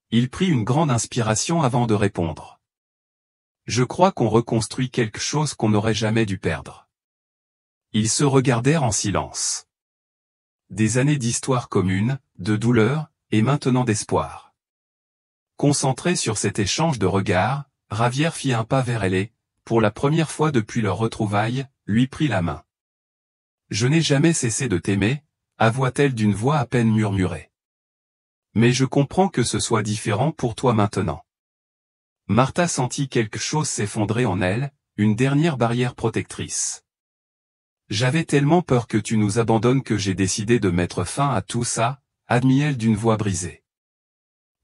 Il prit une grande inspiration avant de répondre. Je crois qu'on reconstruit quelque chose qu'on n'aurait jamais dû perdre. Ils se regardèrent en silence. Des années d'histoire commune, de douleur, et maintenant d'espoir. Concentré sur cet échange de regards, Ravière fit un pas vers elle et, pour la première fois depuis leur retrouvaille, lui prit la main. Je n'ai jamais cessé de t'aimer, avoua-t-elle d'une voix à peine murmurée. Mais je comprends que ce soit différent pour toi maintenant. Martha sentit quelque chose s'effondrer en elle, une dernière barrière protectrice. J'avais tellement peur que tu nous abandonnes que j'ai décidé de mettre fin à tout ça, admit-elle d'une voix brisée.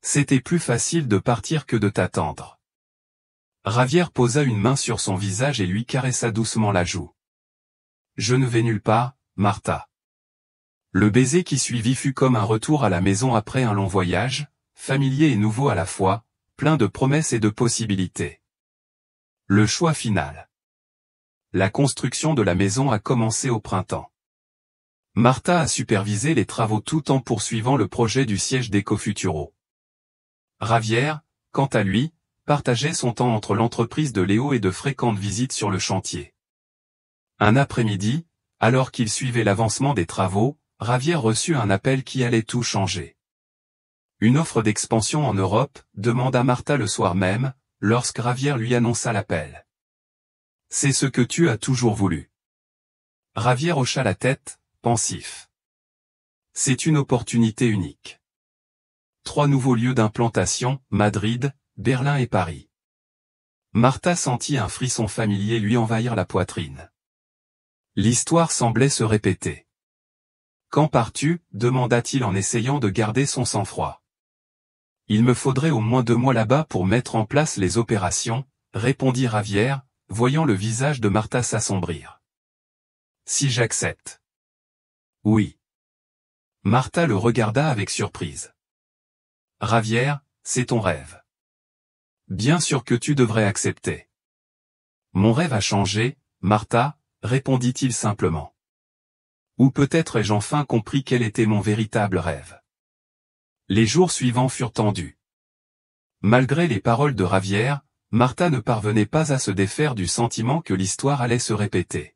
C'était plus facile de partir que de t'attendre. Ravière posa une main sur son visage et lui caressa doucement la joue. Je ne vais nulle part, Martha. Le baiser qui suivit fut comme un retour à la maison après un long voyage, familier et nouveau à la fois, plein de promesses et de possibilités. Le choix final. La construction de la maison a commencé au printemps. Martha a supervisé les travaux tout en poursuivant le projet du siège d'Ecofuturo. Ravière, quant à lui, partageait son temps entre l'entreprise de Léo et de fréquentes visites sur le chantier. Un après-midi, alors qu'il suivait l'avancement des travaux, Ravière reçut un appel qui allait tout changer. Une offre d'expansion en Europe, demanda Martha le soir même, lorsque Ravière lui annonça l'appel. C'est ce que tu as toujours voulu. Ravière hocha la tête, pensif. C'est une opportunité unique. 3 nouveaux lieux d'implantation, Madrid, Berlin et Paris. Martha sentit un frisson familier lui envahir la poitrine. L'histoire semblait se répéter. Quand pars-tu, demanda-t-il en essayant de garder son sang-froid. Il me faudrait au moins 2 mois là-bas pour mettre en place les opérations, répondit Ravière, voyant le visage de Martha s'assombrir. Si j'accepte. Oui. Martha le regarda avec surprise. Ravière, c'est ton rêve. Bien sûr que tu devrais accepter. Mon rêve a changé, Martha, répondit-il simplement. Ou peut-être ai-je enfin compris quel était mon véritable rêve. Les jours suivants furent tendus. Malgré les paroles de Javier, Martha ne parvenait pas à se défaire du sentiment que l'histoire allait se répéter.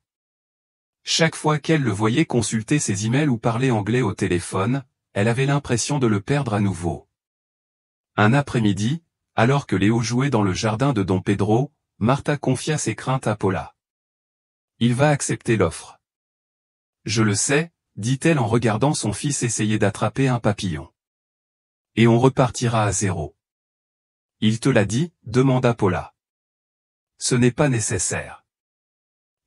Chaque fois qu'elle le voyait consulter ses emails ou parler anglais au téléphone, elle avait l'impression de le perdre à nouveau. Un après-midi, alors que Léo jouait dans le jardin de Don Pedro, Martha confia ses craintes à Paula. Il va accepter l'offre. Je le sais, dit-elle en regardant son fils essayer d'attraper un papillon. Et on repartira à zéro. Il te l'a dit, demanda Paula. Ce n'est pas nécessaire.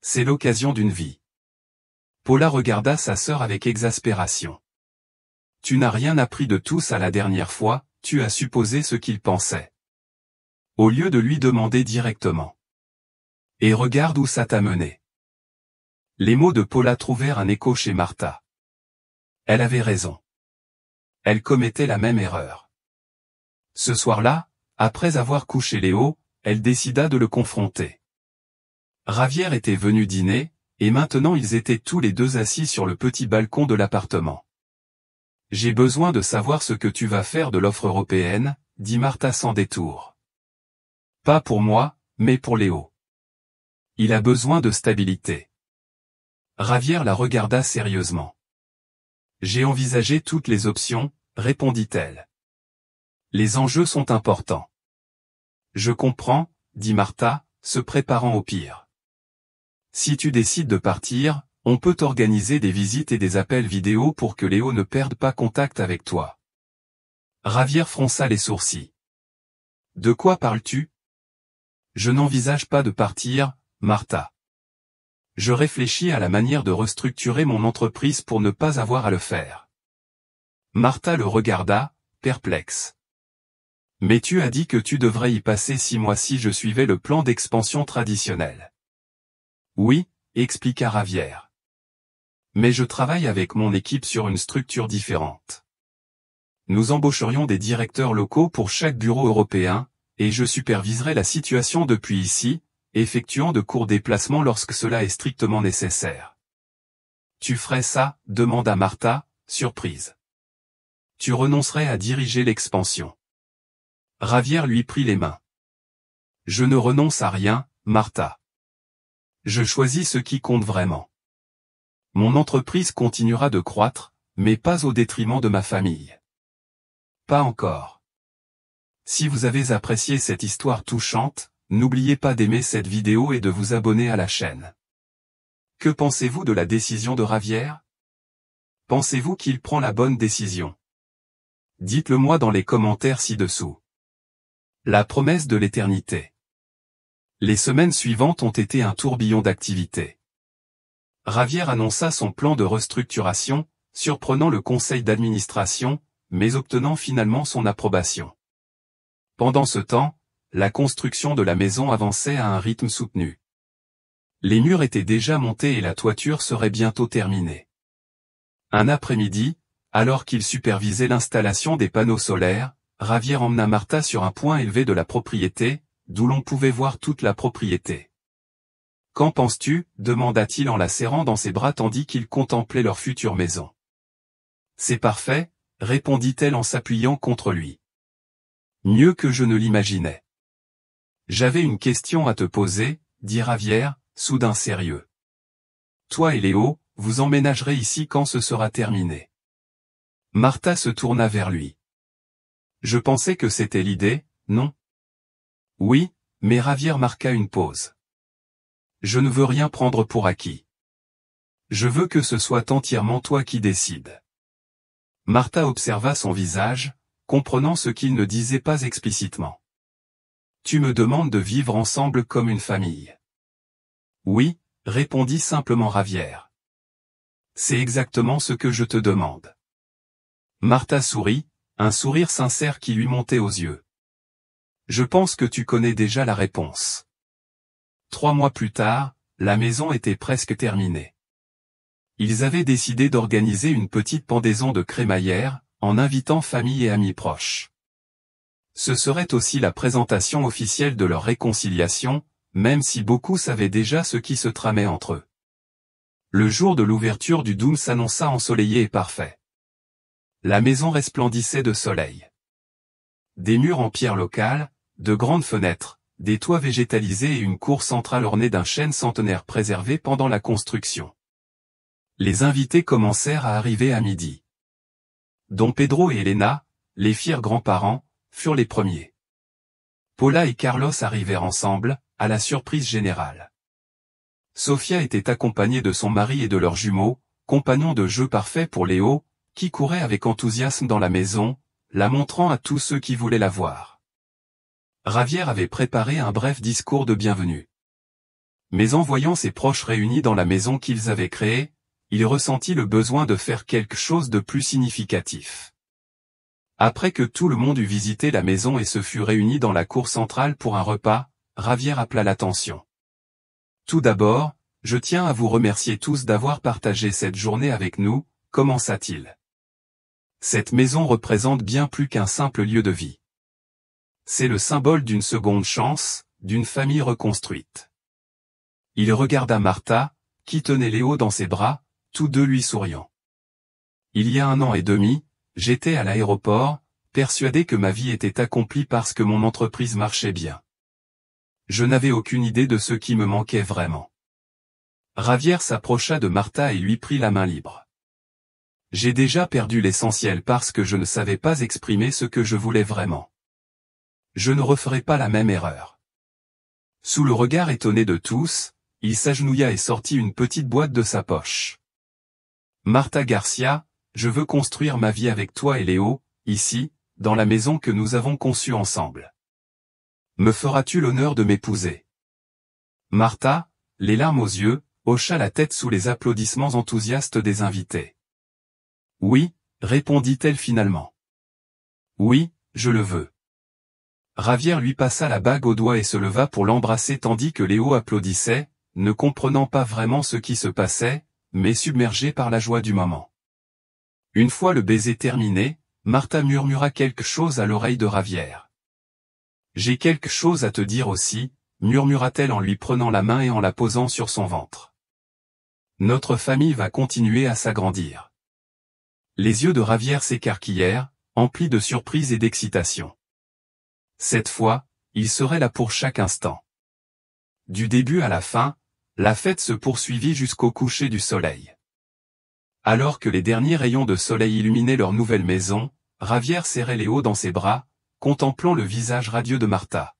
C'est l'occasion d'une vie. Paula regarda sa sœur avec exaspération. Tu n'as rien appris de tout ça la dernière fois, tu as supposé ce qu'il pensait. Au lieu de lui demander directement. Et regarde où ça t'a mené. Les mots de Paula trouvèrent un écho chez Martha. Elle avait raison. Elle commettait la même erreur. Ce soir-là, après avoir couché Léo, elle décida de le confronter. Javier était venu dîner, et maintenant ils étaient tous les deux assis sur le petit balcon de l'appartement. J'ai besoin de savoir ce que tu vas faire de l'offre européenne, dit Martha sans détour. Pas pour moi, mais pour Léo. Il a besoin de stabilité. Javier la regarda sérieusement. J'ai envisagé toutes les options, répondit-elle. Les enjeux sont importants. Je comprends, dit Martha, se préparant au pire. Si tu décides de partir, on peut organiser des visites et des appels vidéo pour que Léo ne perde pas contact avec toi. Javier fronça les sourcils. De quoi parles-tu? Je n'envisage pas de partir, Martha. Je réfléchis à la manière de restructurer mon entreprise pour ne pas avoir à le faire. Martha le regarda, perplexe. Mais tu as dit que tu devrais y passer 6 mois si je suivais le plan d'expansion traditionnel. Oui, expliqua Javier. Mais je travaille avec mon équipe sur une structure différente. Nous embaucherions des directeurs locaux pour chaque bureau européen, et je superviserai la situation depuis ici, effectuant de courts déplacements lorsque cela est strictement nécessaire. Tu ferais ça? Demanda Martha, surprise. Tu renoncerais à diriger l'expansion. Javier lui prit les mains. Je ne renonce à rien, Martha. Je choisis ce qui compte vraiment. Mon entreprise continuera de croître, mais pas au détriment de ma famille. Pas encore. Si vous avez apprécié cette histoire touchante, n'oubliez pas d'aimer cette vidéo et de vous abonner à la chaîne. Que pensez-vous de la décision de Javier? Pensez-vous qu'il prend la bonne décision? Dites-le moi dans les commentaires ci-dessous. La promesse de l'éternité. Les semaines suivantes ont été un tourbillon d'activités. Javier annonça son plan de restructuration, surprenant le conseil d'administration, mais obtenant finalement son approbation. Pendant ce temps, la construction de la maison avançait à un rythme soutenu. Les murs étaient déjà montés et la toiture serait bientôt terminée. Un après-midi, alors qu'il supervisait l'installation des panneaux solaires, Javier emmena Martha sur un point élevé de la propriété, d'où l'on pouvait voir toute la propriété. « Qu'en penses-tu » demanda-t-il en la serrant dans ses bras tandis qu'il contemplait leur future maison. « C'est parfait » répondit-elle en s'appuyant contre lui. « Mieux que je ne l'imaginais. »« J'avais une question à te poser, » dit Javier, soudain sérieux. « Toi et Léo, vous emménagerez ici quand ce sera terminé. » Martha se tourna vers lui. « Je pensais que c'était l'idée, non ? » Oui, mais Javier marqua une pause. Je ne veux rien prendre pour acquis. Je veux que ce soit entièrement toi qui décides. Martha observa son visage, comprenant ce qu'il ne disait pas explicitement. Tu me demandes de vivre ensemble comme une famille. Oui, répondit simplement Javier. C'est exactement ce que je te demande. Martha sourit, un sourire sincère qui lui montait aux yeux. Je pense que tu connais déjà la réponse. 3 mois plus tard, la maison était presque terminée. Ils avaient décidé d'organiser une petite pendaison de crémaillère, en invitant famille et amis proches. Ce serait aussi la présentation officielle de leur réconciliation, même si beaucoup savaient déjà ce qui se tramait entre eux. Le jour de l'ouverture du Dôme s'annonça ensoleillé et parfait. La maison resplendissait de soleil. Des murs en pierre locale, de grandes fenêtres, des toits végétalisés et une cour centrale ornée d'un chêne centenaire préservé pendant la construction. Les invités commencèrent à arriver à midi. Don Pedro et Elena, les fiers grands-parents, furent les premiers. Paula et Carlos arrivèrent ensemble, à la surprise générale. Sofia était accompagnée de son mari et de leurs jumeaux, compagnons de jeu parfaits pour Léo, qui courait avec enthousiasme dans la maison, la montrant à tous ceux qui voulaient la voir. Javier avait préparé un bref discours de bienvenue. Mais en voyant ses proches réunis dans la maison qu'ils avaient créée, il ressentit le besoin de faire quelque chose de plus significatif. Après que tout le monde eut visité la maison et se fut réuni dans la cour centrale pour un repas, Javier appela l'attention. Tout d'abord, je tiens à vous remercier tous d'avoir partagé cette journée avec nous, commença-t-il. Cette maison représente bien plus qu'un simple lieu de vie. C'est le symbole d'une seconde chance, d'une famille reconstruite. Il regarda Martha, qui tenait Léo dans ses bras, tous deux lui souriant. Il y a 1 an et demi, j'étais à l'aéroport, persuadé que ma vie était accomplie parce que mon entreprise marchait bien. Je n'avais aucune idée de ce qui me manquait vraiment. Javier s'approcha de Martha et lui prit la main libre. J'ai déjà perdu l'essentiel parce que je ne savais pas exprimer ce que je voulais vraiment. Je ne referai pas la même erreur. Sous le regard étonné de tous, il s'agenouilla et sortit une petite boîte de sa poche. Martha Garcia, je veux construire ma vie avec toi et Léo, ici, dans la maison que nous avons conçue ensemble. Me feras-tu l'honneur de m'épouser? Martha, les larmes aux yeux, hocha la tête sous les applaudissements enthousiastes des invités. Oui, répondit-elle finalement. Oui, je le veux. Javier lui passa la bague au doigt et se leva pour l'embrasser tandis que Léo applaudissait, ne comprenant pas vraiment ce qui se passait, mais submergé par la joie du moment. Une fois le baiser terminé, Martha murmura quelque chose à l'oreille de Javier. J'ai quelque chose à te dire aussi, murmura-t-elle en lui prenant la main et en la posant sur son ventre. Notre famille va continuer à s'agrandir. Les yeux de Javier s'écarquillèrent, emplis de surprise et d'excitation. Cette fois, il serait là pour chaque instant. Du début à la fin, la fête se poursuivit jusqu'au coucher du soleil. Alors que les derniers rayons de soleil illuminaient leur nouvelle maison, Javier serrait Léo dans ses bras, contemplant le visage radieux de Martha.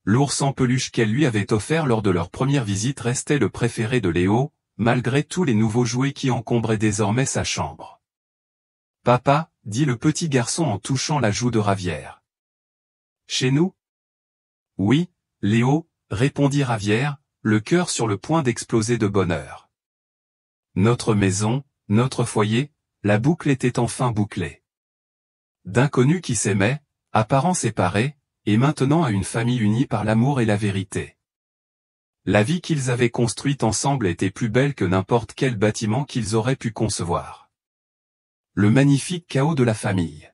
L'ours en peluche qu'elle lui avait offert lors de leur première visite restait le préféré de Léo, malgré tous les nouveaux jouets qui encombraient désormais sa chambre. « Papa, dit le petit garçon en touchant la joue de Javier. Chez nous? Oui, Léo, répondit Javier, le cœur sur le point d'exploser de bonheur. Notre maison, notre foyer, la boucle était enfin bouclée. D'inconnus qui s'aimaient, apparents séparés, et maintenant à une famille unie par l'amour et la vérité. La vie qu'ils avaient construite ensemble était plus belle que n'importe quel bâtiment qu'ils auraient pu concevoir. Le magnifique chaos de la famille.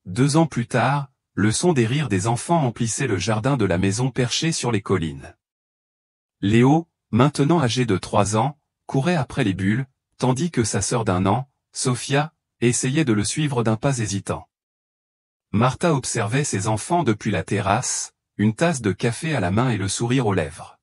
2 ans plus tard, le son des rires des enfants emplissait le jardin de la maison perchée sur les collines. Léo, maintenant âgé de 3 ans, courait après les bulles, tandis que sa sœur d'1 an, Sofia, essayait de le suivre d'un pas hésitant. Martha observait ses enfants depuis la terrasse, une tasse de café à la main et le sourire aux lèvres.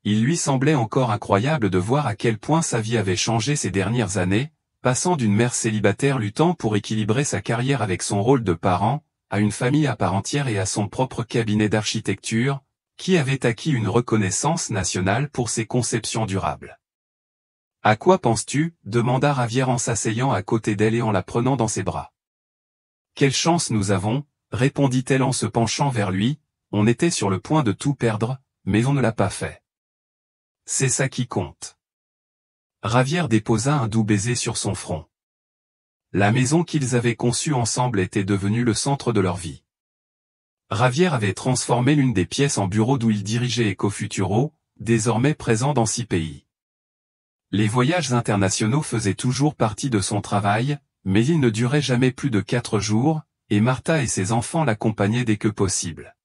Il lui semblait encore incroyable de voir à quel point sa vie avait changé ces dernières années, passant d'une mère célibataire luttant pour équilibrer sa carrière avec son rôle de parent, à une famille à part entière et à son propre cabinet d'architecture, qui avait acquis une reconnaissance nationale pour ses conceptions durables. « À quoi penses-tu » demanda Javier en s'asseyant à côté d'elle et en la prenant dans ses bras. « Quelle chance nous avons » répondit-elle en se penchant vers lui, « on était sur le point de tout perdre, mais on ne l'a pas fait. C'est ça qui compte. » Javier déposa un doux baiser sur son front. La maison qu'ils avaient conçue ensemble était devenue le centre de leur vie. Javier avait transformé l'une des pièces en bureau d'où il dirigeait Ecofuturo, désormais présent dans 6 pays. Les voyages internationaux faisaient toujours partie de son travail, mais ils ne duraient jamais plus de 4 jours, et Martha et ses enfants l'accompagnaient dès que possible.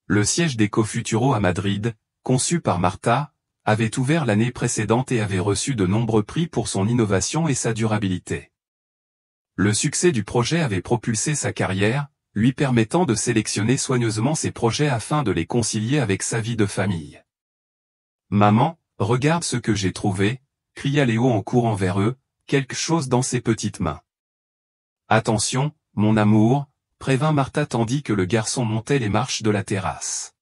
Le siège d'Ecofuturo à Madrid, conçu par Martha, avait ouvert l'année précédente et avait reçu de nombreux prix pour son innovation et sa durabilité. Le succès du projet avait propulsé sa carrière, lui permettant de sélectionner soigneusement ses projets afin de les concilier avec sa vie de famille. « Maman, regarde ce que j'ai trouvé !» cria Léo en courant vers eux, quelque chose dans ses petites mains. « Attention, mon amour !» prévint Martha tandis que le garçon montait les marches de la terrasse.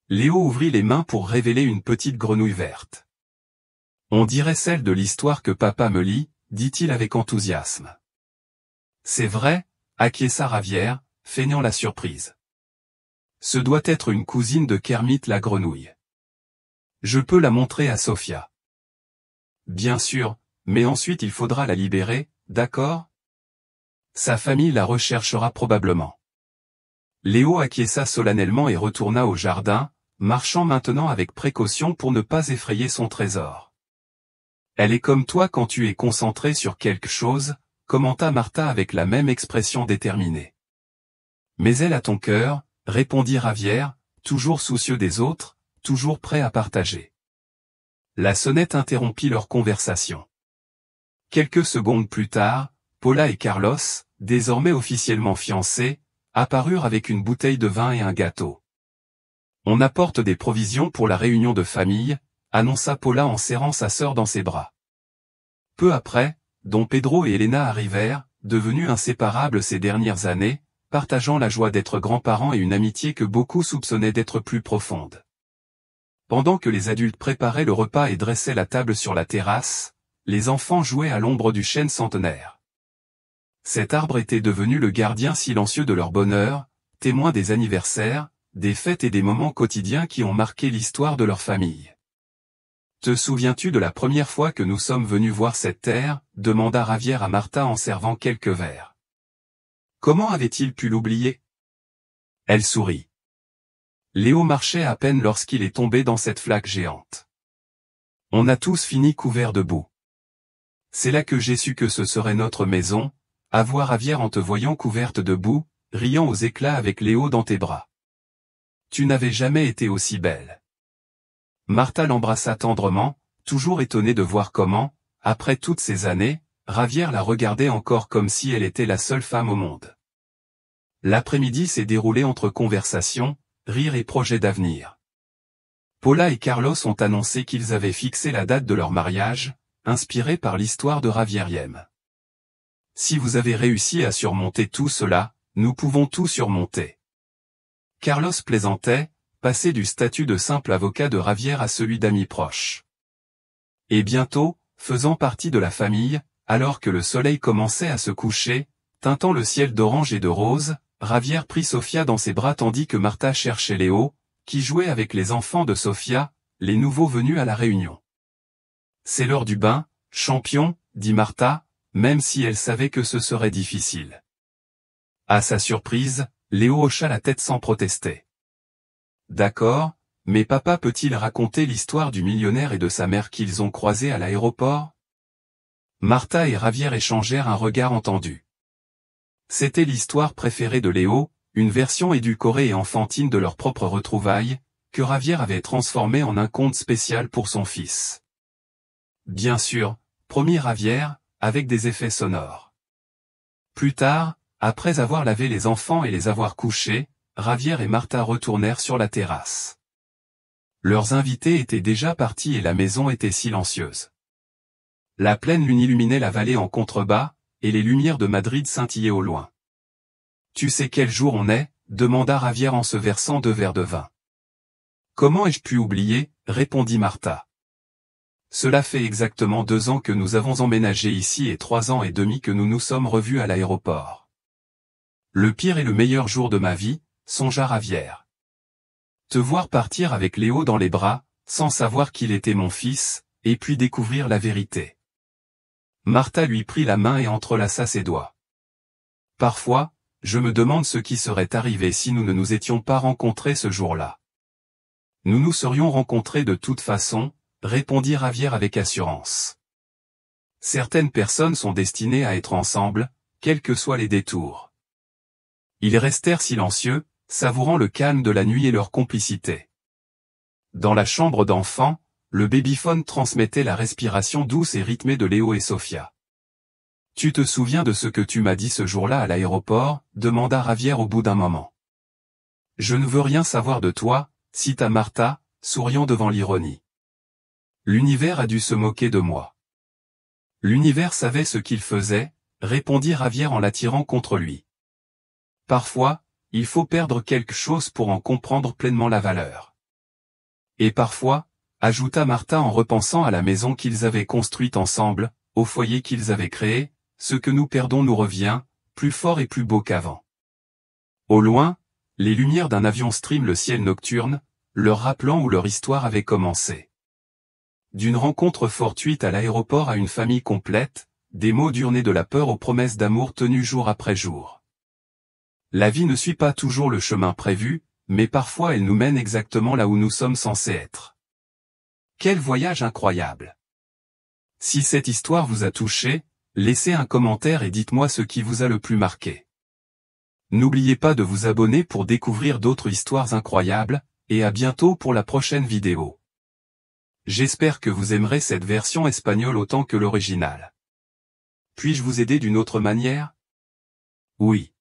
Léo ouvrit les mains pour révéler une petite grenouille verte. « On dirait celle de l'histoire que papa me lit, » dit-il avec enthousiasme. « C'est vrai ?» acquiesça Javier, feignant la surprise. « Ce doit être une cousine de Kermit la grenouille. Je peux la montrer à Sofia. »« Bien sûr, mais ensuite il faudra la libérer, d'accord ? Sa famille la recherchera probablement. » Léo acquiesça solennellement et retourna au jardin, marchant maintenant avec précaution pour ne pas effrayer son trésor. « Elle est comme toi quand tu es concentré sur quelque chose, » commenta Martha avec la même expression déterminée. « Mais elle a ton cœur, » répondit Javier, toujours soucieux des autres, toujours prêt à partager. La sonnette interrompit leur conversation. Quelques secondes plus tard, Paula et Carlos, désormais officiellement fiancés, apparurent avec une bouteille de vin et un gâteau. « On apporte des provisions pour la réunion de famille, » annonça Paula en serrant sa sœur dans ses bras. Peu après, Don Pedro et Elena arrivèrent, devenus inséparables ces dernières années, partageant la joie d'être grands-parents et une amitié que beaucoup soupçonnaient d'être plus profonde. Pendant que les adultes préparaient le repas et dressaient la table sur la terrasse, les enfants jouaient à l'ombre du chêne centenaire. Cet arbre était devenu le gardien silencieux de leur bonheur, témoin des anniversaires, des fêtes et des moments quotidiens qui ont marqué l'histoire de leur famille. « Te souviens-tu de la première fois que nous sommes venus voir cette terre ?» demanda Javier à Martha en servant quelques verres. Comment avait-il pu l'oublier? Elle sourit. Léo marchait à peine lorsqu'il est tombé dans cette flaque géante. On a tous fini couverts de boue. C'est là que j'ai su que ce serait notre maison, à voir Javier en te voyant couverte de boue, riant aux éclats avec Léo dans tes bras. Tu n'avais jamais été aussi belle. Martha l'embrassa tendrement, toujours étonnée de voir comment, après toutes ces années, Javier la regardait encore comme si elle était la seule femme au monde. L'après-midi s'est déroulé entre conversations, rires et projets d'avenir. Paula et Carlos ont annoncé qu'ils avaient fixé la date de leur mariage, inspirée par l'histoire de Javieriem. Si vous avez réussi à surmonter tout cela, nous pouvons tout surmonter. Carlos plaisantait, passé du statut de simple avocat de Javier à celui d'ami proche. Et bientôt, faisant partie de la famille, alors que le soleil commençait à se coucher, teintant le ciel d'orange et de rose, Javier prit Sofia dans ses bras tandis que Martha cherchait Léo, qui jouait avec les enfants de Sofia, les nouveaux venus à la réunion. « C'est l'heure du bain, champion, » dit Martha, même si elle savait que ce serait difficile. À sa surprise, Léo hocha la tête sans protester. « D'accord, mais papa peut-il raconter l'histoire du millionnaire et de sa mère qu'ils ont croisés à l'aéroport ?» Martha et Javier échangèrent un regard entendu. C'était l'histoire préférée de Léo, une version édulcorée et enfantine de leur propre retrouvaille, que Javier avait transformée en un conte spécial pour son fils. Bien sûr, promit Javier, avec des effets sonores. Plus tard, après avoir lavé les enfants et les avoir couchés, Javier et Martha retournèrent sur la terrasse. Leurs invités étaient déjà partis et la maison était silencieuse. La pleine lune illuminait la vallée en contrebas, et les lumières de Madrid scintillaient au loin. « Tu sais quel jour on est ?» demanda Javier en se versant 2 verres de vin. « Comment ai-je pu oublier ?» répondit Martha. « Cela fait exactement 2 ans que nous avons emménagé ici et 3 ans et demi que nous nous sommes revus à l'aéroport. Le pire et le meilleur jour de ma vie, songea Javier. Te voir partir avec Léo dans les bras, sans savoir qu'il était mon fils, et puis découvrir la vérité. » Martha lui prit la main et entrelaça ses doigts. « Parfois, je me demande ce qui serait arrivé si nous ne nous étions pas rencontrés ce jour-là. »« Nous nous serions rencontrés de toute façon, » répondit Javier avec assurance. « Certaines personnes sont destinées à être ensemble, quels que soient les détours. Ils restèrent silencieux, savourant le calme de la nuit et leur complicité. Dans la chambre d'enfant, le babyphone transmettait la respiration douce et rythmée de Léo et Sofia. « Tu te souviens de ce que tu m'as dit ce jour-là à l'aéroport » demanda Javier au bout d'un moment. « Je ne veux rien savoir de toi » cita Martha, souriant devant l'ironie. L'univers a dû se moquer de moi. L'univers savait ce qu'il faisait, répondit Javier en l'attirant contre lui. Parfois, il faut perdre quelque chose pour en comprendre pleinement la valeur. Et parfois, ajouta Martha en repensant à la maison qu'ils avaient construite ensemble, au foyer qu'ils avaient créé, ce que nous perdons nous revient, plus fort et plus beau qu'avant. Au loin, les lumières d'un avion striment le ciel nocturne, leur rappelant où leur histoire avait commencé. D'une rencontre fortuite à l'aéroport à une famille complète, des mots durs nés de la peur aux promesses d'amour tenues jour après jour. La vie ne suit pas toujours le chemin prévu, mais parfois elle nous mène exactement là où nous sommes censés être. Quel voyage incroyable! Si cette histoire vous a touché, laissez un commentaire et dites-moi ce qui vous a le plus marqué. N'oubliez pas de vous abonner pour découvrir d'autres histoires incroyables, et à bientôt pour la prochaine vidéo. J'espère que vous aimerez cette version espagnole autant que l'original. Puis-je vous aider d'une autre manière? Oui.